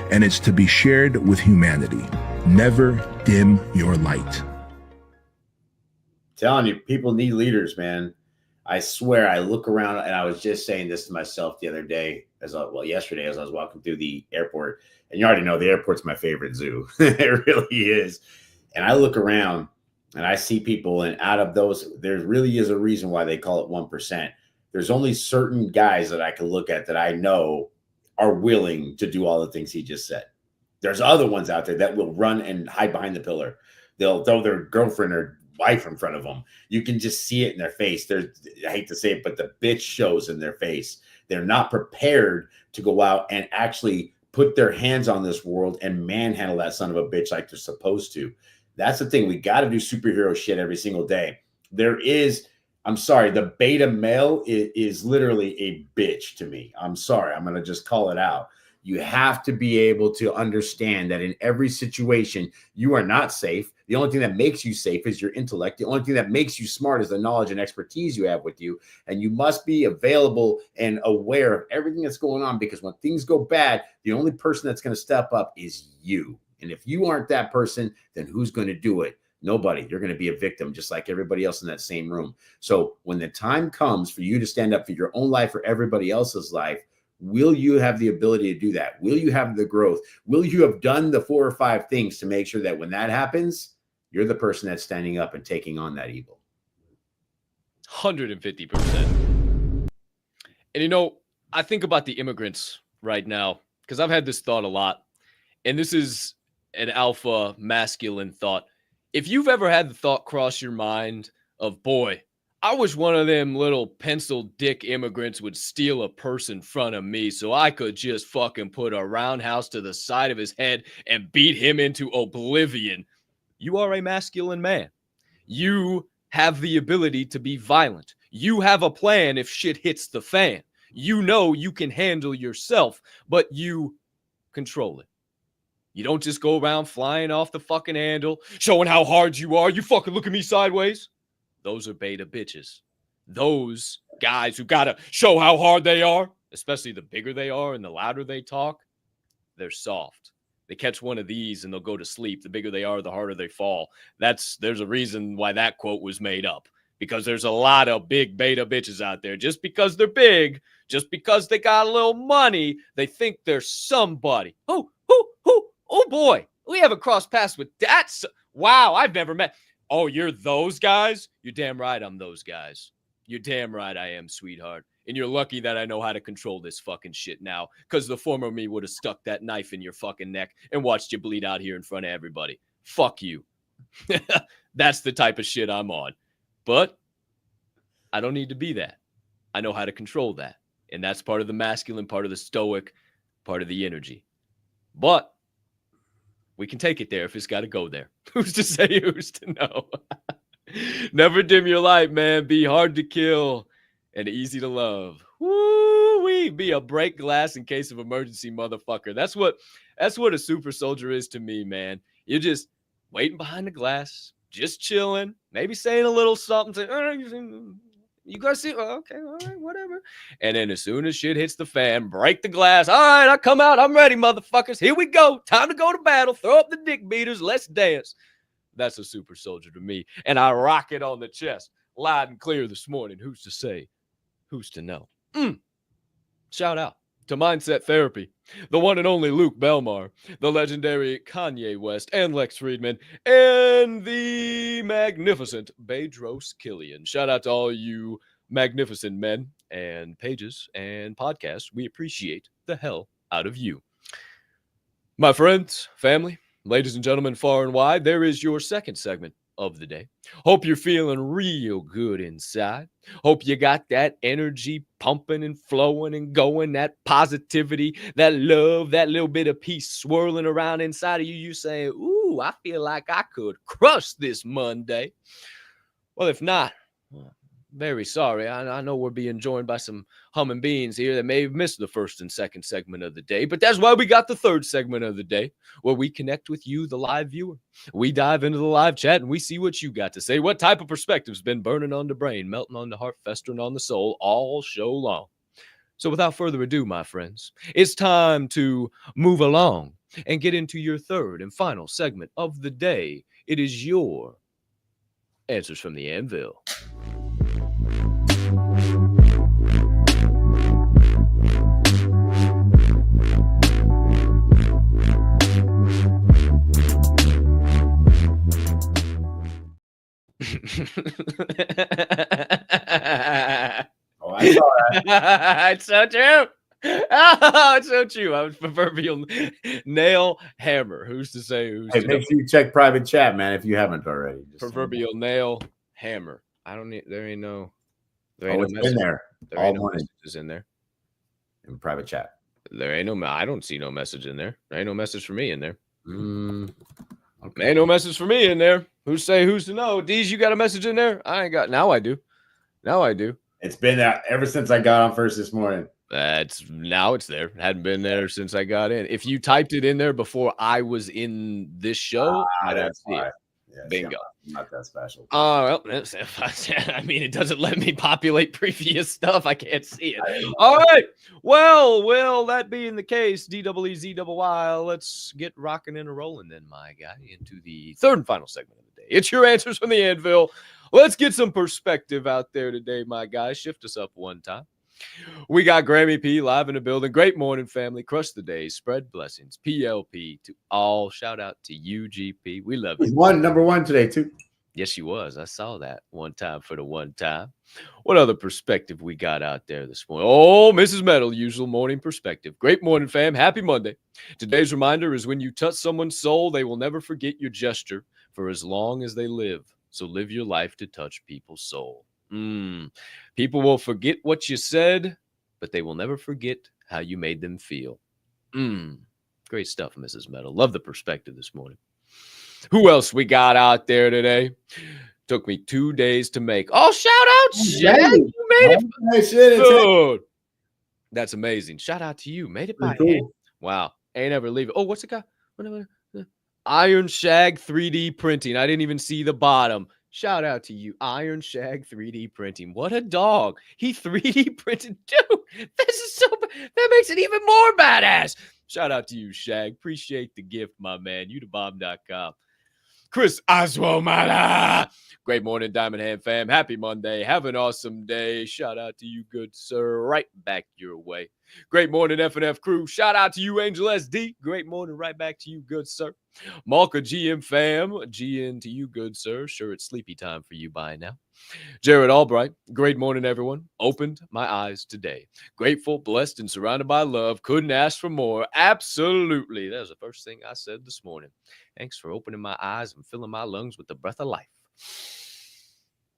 and it's to be shared with humanity. Never dim your light. Telling you, people need leaders, man. I swear, I look around, and I was just saying this to myself the other day, yesterday, as I was walking through the airport. And you already know the airport's my favorite zoo. It really is. And I look around and I see people, and out of those, there really is a reason why they call it 1%. There's only certain guys that I can look at that I know are willing to do all the things he just said. There's other ones out there that will run and hide behind the pillar. They'll throw their girlfriend or wife in front of them. You can just see it in their face. I hate to say it, but the bitch shows in their face. They're not prepared to go out and actually put their hands on this world and manhandle that son of a bitch like they're supposed to. That's the thing. We got to do superhero shit every single day. I'm sorry, the beta male is literally a bitch to me. I'm sorry. I'm going to just call it out. You have to be able to understand that in every situation, you are not safe. The only thing that makes you safe is your intellect. The only thing that makes you smart is the knowledge and expertise you have with you. And you must be available and aware of everything that's going on, because when things go bad, the only person that's going to step up is you. And if you aren't that person, then who's going to do it? Nobody. You're going to be a victim, just like everybody else in that same room. So when the time comes for you to stand up for your own life or everybody else's life, will you have the ability to do that? Will you have the growth? Will you have done the 4 or 5 things to make sure that when that happens, you're the person that's standing up and taking on that evil? 150%. And I think about the immigrants right now, because I've had this thought a lot. And this is an alpha masculine thought. If you've ever had the thought cross your mind of, boy, I wish one of them little pencil dick immigrants would steal a purse in front of me so I could just fucking put a roundhouse to the side of his head and beat him into oblivion. You are a masculine man. You have the ability to be violent. You have a plan if shit hits the fan. You know you can handle yourself, but you control it. You don't just go around flying off the fucking handle, showing how hard you are. You fucking look at me sideways. Those are beta bitches. Those guys who gotta show how hard they are, especially the bigger they are and the louder they talk, they're soft. They catch one of these and they'll go to sleep. The bigger they are, the harder they fall. There's a reason why that quote was made up, because there's a lot of big beta bitches out there. Just because they're big, just because they got a little money, they think they're somebody. Oh boy, we haven't crossed paths with that. Wow, I've never met. Oh, you're those guys? You're damn right I'm those guys. You're damn right I am, sweetheart. And you're lucky that I know how to control this fucking shit now, because the former me would have stuck that knife in your fucking neck and watched you bleed out here in front of everybody. Fuck you. That's the type of shit I'm on. But I don't need to be that. I know how to control that. And that's part of the masculine, part of the stoic, part of the energy. But we can take it there if it's got to go there. Who's to say, who's to know? Never dim your light, man. Be hard to kill and easy to love. Woo-wee. Be a break glass in case of emergency, motherfucker. That's what a super soldier is to me, man. You're just waiting behind the glass, just chilling, maybe saying a little something. Saying, you guys see? Okay, all right, whatever. And then as soon as shit hits the fan, break the glass. All right, I come out. I'm ready, motherfuckers. Here we go. Time to go to battle. Throw up the dick beaters. Let's dance. That's a super soldier to me. And I rock it on the chest loud and clear this morning. Who's to say? Who's to know? Shout out to Mindset Therapy, the one and only Luke Belmar, the legendary Kanye West and Lex Friedman, and the magnificent Bedros Killian. Shout out to all you magnificent men and pages and podcasts. We appreciate the hell out of you. My friends, family, ladies and gentlemen, far and wide, there is your second segment of the day. Hope you're feeling real good inside. Hope you got that energy pumping and flowing and going, that positivity, that love, that little bit of peace swirling around inside of you. You say, ooh, I feel like I could crush this Monday. Well, if not, very sorry. I know we're being joined by some humming beings here that may have missed the first and second segment of the day, but that's why we got the third segment of the day, where we connect with you, the live viewer. We dive into the live chat and we see what you got to say. What type of perspective's been burning on the brain, melting on the heart, festering on the soul all show long. So without further ado, my friends, it's time to move along and get into your third and final segment of the day. It is your Answers from the Anvil. Oh, I saw that. It's so true. Oh, it's so true. I was proverbial nail hammer. Who's to say? Who's Hey, to make know? sure you check private chat, man, if you haven't already. Just Proverbial nail hammer. I don't need. There ain't no. There Oh, ain't it's no in message. there There all ain't no morning messages in there. in private chat. There ain't no. I don't see no message in there. There ain't no message for me in there. Okay. Ain't no message for me in there. Who's say? Who's to know? D's, you got a message in there? I ain't got. Now I do. Now I do. It's been that ever since I got on first this morning. Now it's there. It hadn't been there since I got in. If you typed it in there before I was in this show, I don't see it. Yeah, Bingo. Not that special. Well, I mean, it doesn't let me populate previous stuff. I can't see it. All right. Well, that being the case, DEEZYY, let's get rocking and rolling then, my guy, into the third and final segment of the day. It's your answers from the Anvil. Let's get some perspective out there today, my guy. Shift us up one time. We got Grammy P live in the building. Great morning, family. Crush the day. Spread blessings. PLP to all. Shout out to UGP. We love you. Number one today, too. Yes, she was. I saw that one time for the one time. What other perspective we got out there this morning? Oh, Mrs. Metal, usual morning perspective. Great morning, fam. Happy Monday. Today's reminder is when you touch someone's soul, they will never forget your gesture for as long as they live. So live your life to touch people's soul. People will forget what you said, but they will never forget how you made them feel. Great stuff, Mrs. Metal. Love the perspective this morning. Who else we got out there today? Took me 2 days to make. Oh, shout out, Shaq. You made it. Dude. That's amazing. Shout out to you. Made it by hand. Wow. Ain't ever leave it. Oh, what's it got? Iron Shag 3D printing. I didn't even see the bottom. Shout out to you, Iron Shag 3D printing. What a dog. He 3D printed. Dude, this is so that makes it even more badass. Shout out to you, Shag. Appreciate the gift, my man. YouTubebomb.com. Chris Oswald. Great morning, Diamond Hand fam. Happy Monday. Have an awesome day. Shout out to you, good sir. Right back your way. Great morning, F&F crew. Shout out to you, Angel SD. Great morning. Right back to you, good sir. Malka GM fam. GN to you, good sir. Sure, it's sleepy time for you by now. Jared Albright. Great morning, everyone. Opened my eyes today. Grateful, blessed, and surrounded by love. Couldn't ask for more. Absolutely. That was the first thing I said this morning. Thanks for opening my eyes and filling my lungs with the breath of life.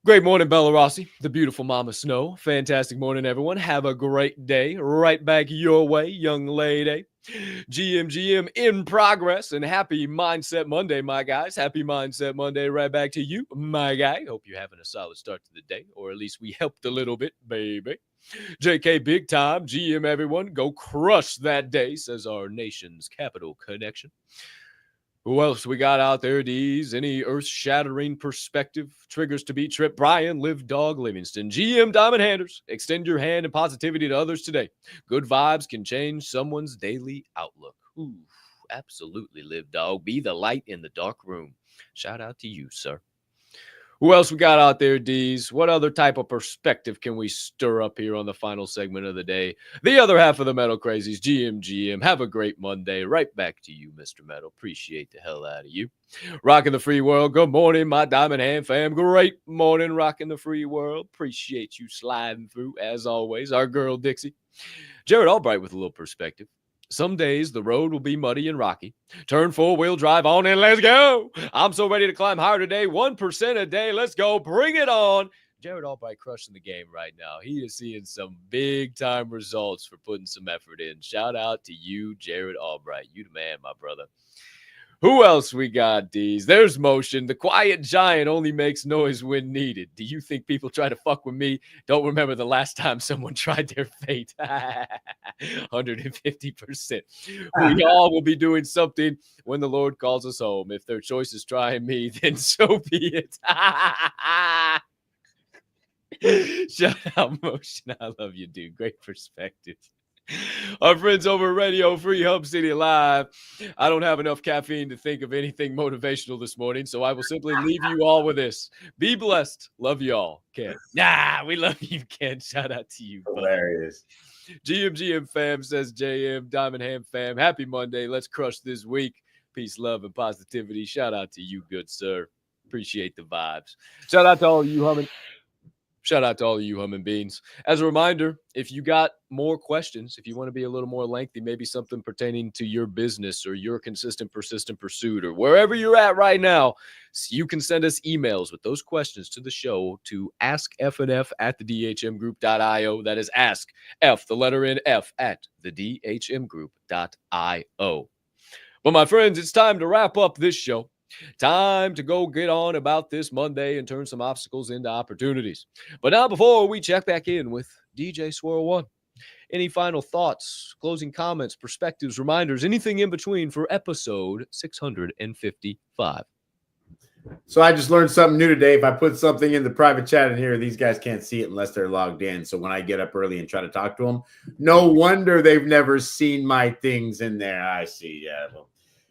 Great morning, Bella Rossi, the beautiful Mama Snow. Fantastic morning, everyone. Have a great day. Right back your way, young lady. GM in progress, and happy Mindset Monday, my guys. Happy Mindset Monday right back to you, my guy. Hope you're having a solid start to the day, or at least we helped a little bit, baby. JK big time, GM everyone. Go crush that day, says our nation's capital connection. Who else we got out there, D's? Any earth-shattering perspective? Triggers to beat Trip. Brian, Live Dog Livingston. GM Diamond Handers. Extend your hand and positivity to others today. Good vibes can change someone's daily outlook. Ooh, absolutely, Live Dog. Be the light in the dark room. Shout out to you, sir. Who else we got out there, D's? What other type of perspective can we stir up here on the final segment of the day? The other half of the Metal Crazies, GM. Have a great Monday. Right back to you, Mr. Metal. Appreciate the hell out of you. Rocking the free world. Good morning, my Diamond Hand fam. Great morning, rocking the free world. Appreciate you sliding through, as always. Our girl, Dixie. Jared Albright with a little perspective. Some days the road will be muddy and rocky. Turn four-wheel drive on and let's go. I'm so ready to climb higher today. 1% a day. Let's go. Bring it on. Jared Albright crushing the game right now. He is seeing some big-time results for putting some effort in. Shout out to you, Jared Albright. You the man, my brother. Who else we got, D's? There's Motion. The quiet giant only makes noise when needed. Do you think people try to fuck with me? Don't remember the last time someone tried their fate. 150%. We all will be doing something when the Lord calls us home. If their choice is trying me, then so be it. Shout out, Motion. I love you, dude. Great perspective. Our friends over at Radio Free Hub City Live. I don't have enough caffeine to think of anything motivational this morning, so I will simply leave you all with this. Be blessed. Love you all. Ken. We love you, Ken. Shout out to you. Hilarious. GM fam, says JM. Diamond Ham fam. Happy Monday. Let's crush this week. Peace, love, and positivity. Shout out to you, good sir. Appreciate the vibes. Shout out to all of you humming. Shout out to all of you humming beans. As a reminder, if you got more questions, if you want to be a little more lengthy, maybe something pertaining to your business or your consistent, persistent pursuit or wherever you're at right now, you can send us emails with those questions to the show to askfnf@thedhmgroup.io. That is ask, F, the letter N, F, at thedhmgroup.io. Well, my friends, it's time to wrap up this show. Time to go get on about this Monday and turn some obstacles into opportunities. But now, before we check back in with DJ Swirl One, any final thoughts, closing comments, perspectives, reminders, anything in between for episode 655? So I just learned something new today. If I put something in the private chat in here, these guys can't see it unless they're logged in. So when I get up early and try to talk to them, no wonder they've never seen my things in there. I see. Yeah. Well,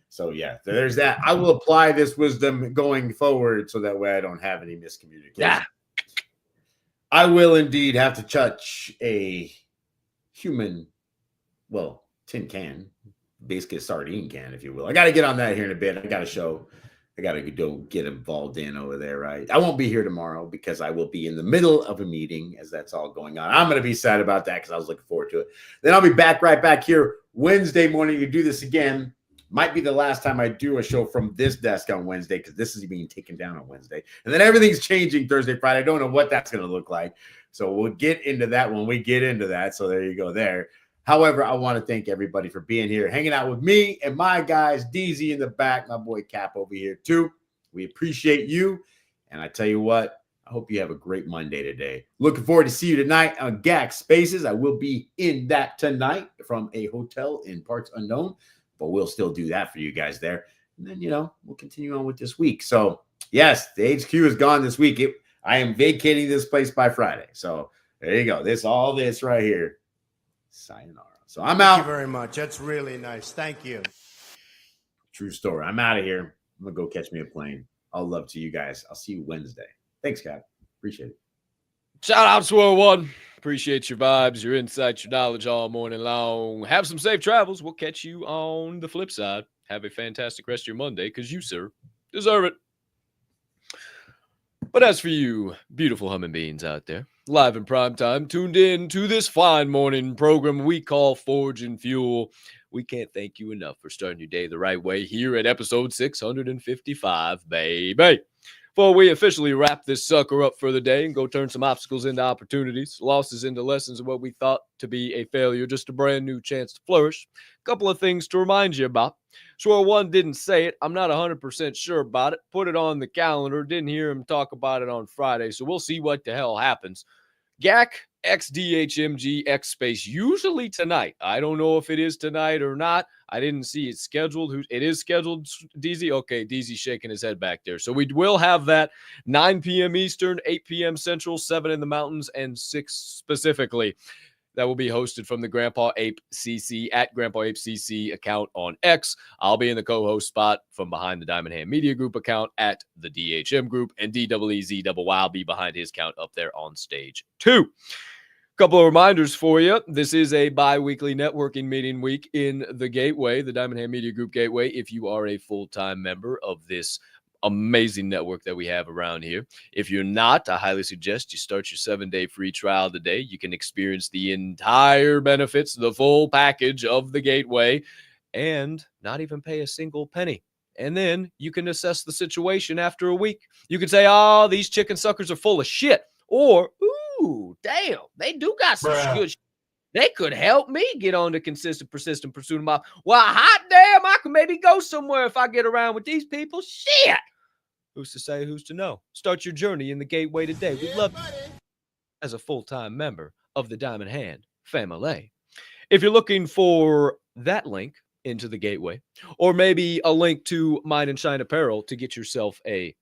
so yeah, there's that. I will apply this wisdom going forward so that way I don't have any miscommunication. Yeah. I will indeed have to touch a human, well, tin can, basically a sardine can, if you will. I got to get on that here in a bit. I got to show. I got to go get involved in over there, right? I won't be here tomorrow because I will be in the middle of a meeting as that's all going on. I'm going to be sad about that because I was looking forward to it. Then I'll be right back here Wednesday morning to do this again. Might be the last time I do a show from this desk on Wednesday because this is being taken down on Wednesday. And then everything's changing Thursday, Friday. I don't know what that's going to look like. So we'll get into that when we get into that. So there you go there. However, I want to thank everybody for being here, hanging out with me and my guys, DZ in the back, my boy Cap over here too. We appreciate you. And I tell you what, I hope you have a great Monday today. Looking forward to see you tonight on GAC Spaces. I will be in that tonight from a hotel in parts unknown, but we'll still do that for you guys there. And then, we'll continue on with this week. So yes, the HQ is gone this week. I am vacating this place by Friday. So there you go. All this right here. Sayonara. So I'm out. Thank you very much. That's really nice. Thank you. True story. I'm out of here. I'm going to go catch me a plane. All love to you guys. I'll see you Wednesday. Thanks, Cap. Appreciate it. Shout out Swirl One. Appreciate your vibes, your insights, your knowledge all morning long. Have some safe travels. We'll catch you on the flip side. Have a fantastic rest of your Monday because you, sir, deserve it. But as for you, beautiful humming beings out there, live in prime time, tuned in to this fine morning program we call Forge and Fuel, we can't thank you enough for starting your day the right way here at episode 655, baby. Before we officially wrap this sucker up for the day and go turn some obstacles into opportunities, losses into lessons, and what we thought to be a failure, just a brand new chance to flourish, a couple of things to remind you about. Swirl One didn't say it. I'm not 100% sure about it. Put it on the calendar. Didn't hear him talk about it on Friday, so we'll see what the hell happens. GAC XDHMG X Space, usually tonight. I don't know if it is tonight or not. I didn't see it scheduled. It is scheduled, DZ? Okay, DZ shaking his head back there. So we will have that 9 p.m. Eastern, 8 p.m. Central, 7 in the mountains, and 6 specifically. That will be hosted from the Grandpa Ape CC at Grandpa Ape CC account on X. I'll be in the co-host spot from behind the Diamond Hand Media Group account at the DHM Group, and DEEZY will be behind his count up there on stage 2. Couple of reminders for you. This is a bi-weekly networking meeting week in the Gateway, the Diamond Hand Media Group Gateway, if you are a full-time member of this amazing network that we have around here. If you're not, I highly suggest you start your 7-day free trial today. You can experience the entire benefits, the full package of the Gateway, and not even pay a single penny. And then you can assess the situation after a week. You can say, oh, these chicken suckers are full of shit. Or, ooh, damn, they do got some good shit. They could help me get on the consistent, persistent pursuit of my. Well, hot damn, I could maybe go somewhere if I get around with these people. Shit. Who's to say, who's to know? Start your journey in the Gateway today. We'd love you as a full-time member of the Diamond Hand family. If you're looking for that link into the Gateway, or maybe a link to Mine and Shine Apparel to get yourself a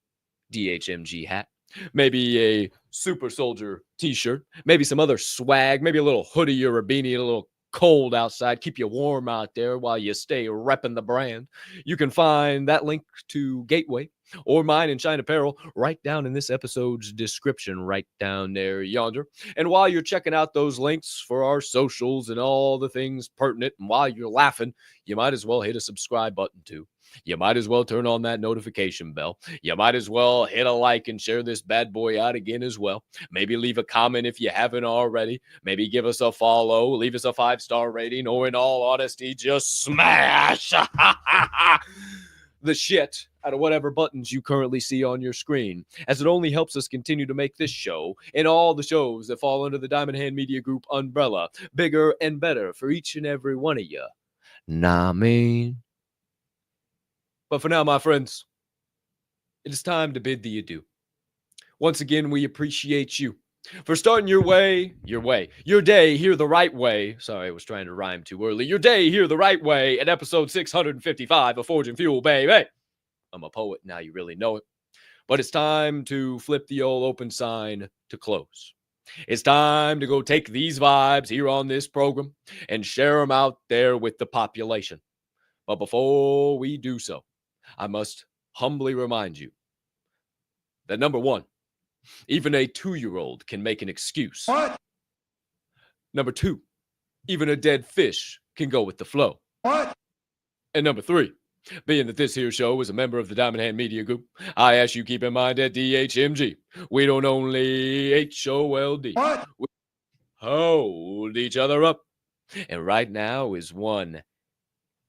DHMG hat, maybe a Super Soldier t-shirt, maybe some other swag, maybe a little hoodie or a beanie, a little cold outside, keep you warm out there while you stay repping the brand. You can find that link to Gateway or Mine and Shine Apparel right down in this episode's description, right down there yonder. And while you're checking out those links for our socials and all the things pertinent, and while you're laughing, you might as well hit a subscribe button too. You might as well turn on that notification bell. You might as well hit a like and share this bad boy out again as well. Maybe leave a comment if you haven't already. Maybe give us a follow, leave us a 5-star rating, or in all honesty, just smash the shit out of whatever buttons you currently see on your screen, as it only helps us continue to make this show and all the shows that fall under the Diamond Hand Media Group umbrella bigger and better for each and every one of you. Nah, mean. But for now, my friends, it is time to bid thee adieu. Once again, we appreciate you for starting your day here the right way. Sorry, I was trying to rhyme too early. Your day here the right way at episode 655 of Forge and Fuel, baby. I'm a poet, now you really know it. But it's time to flip the old open sign to close. It's time to go take these vibes here on this program and share them out there with the population. But before we do so, I must humbly remind you that number one, even a 2-year-old can make an excuse. What? Number two, even a dead fish can go with the flow. What? And number three, being that this here show is a member of the Diamond Hand Media Group, I ask you keep in mind at DHMG, we don't only HOLD. What? We hold each other up. And right now is one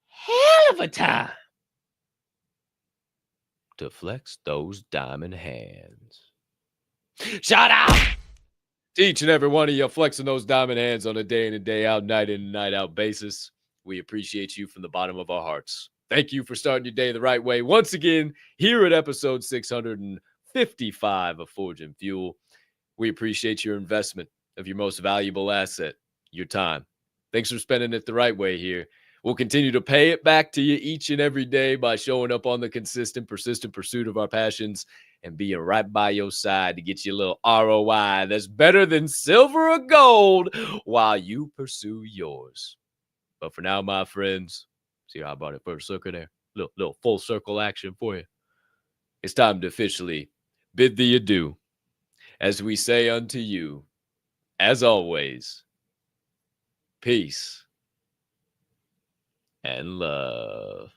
hell of a time to flex those diamond hands. Shout out to each and every one of you flexing those diamond hands on a day in and day out, night in and night out basis. We appreciate you from the bottom of our hearts. Thank you for starting your day the right way. Once again, here at episode 655 of Forge and Fuel, we appreciate your investment of your most valuable asset, your time. Thanks for spending it the right way here. We'll continue to pay it back to you each and every day by showing up on the consistent, persistent pursuit of our passions and being right by your side to get you a little ROI that's better than silver or gold while you pursue yours. But for now, my friends, see how I brought it first circle there? Little full circle action for you. It's time to officially bid thee adieu as we say unto you, as always, peace and love.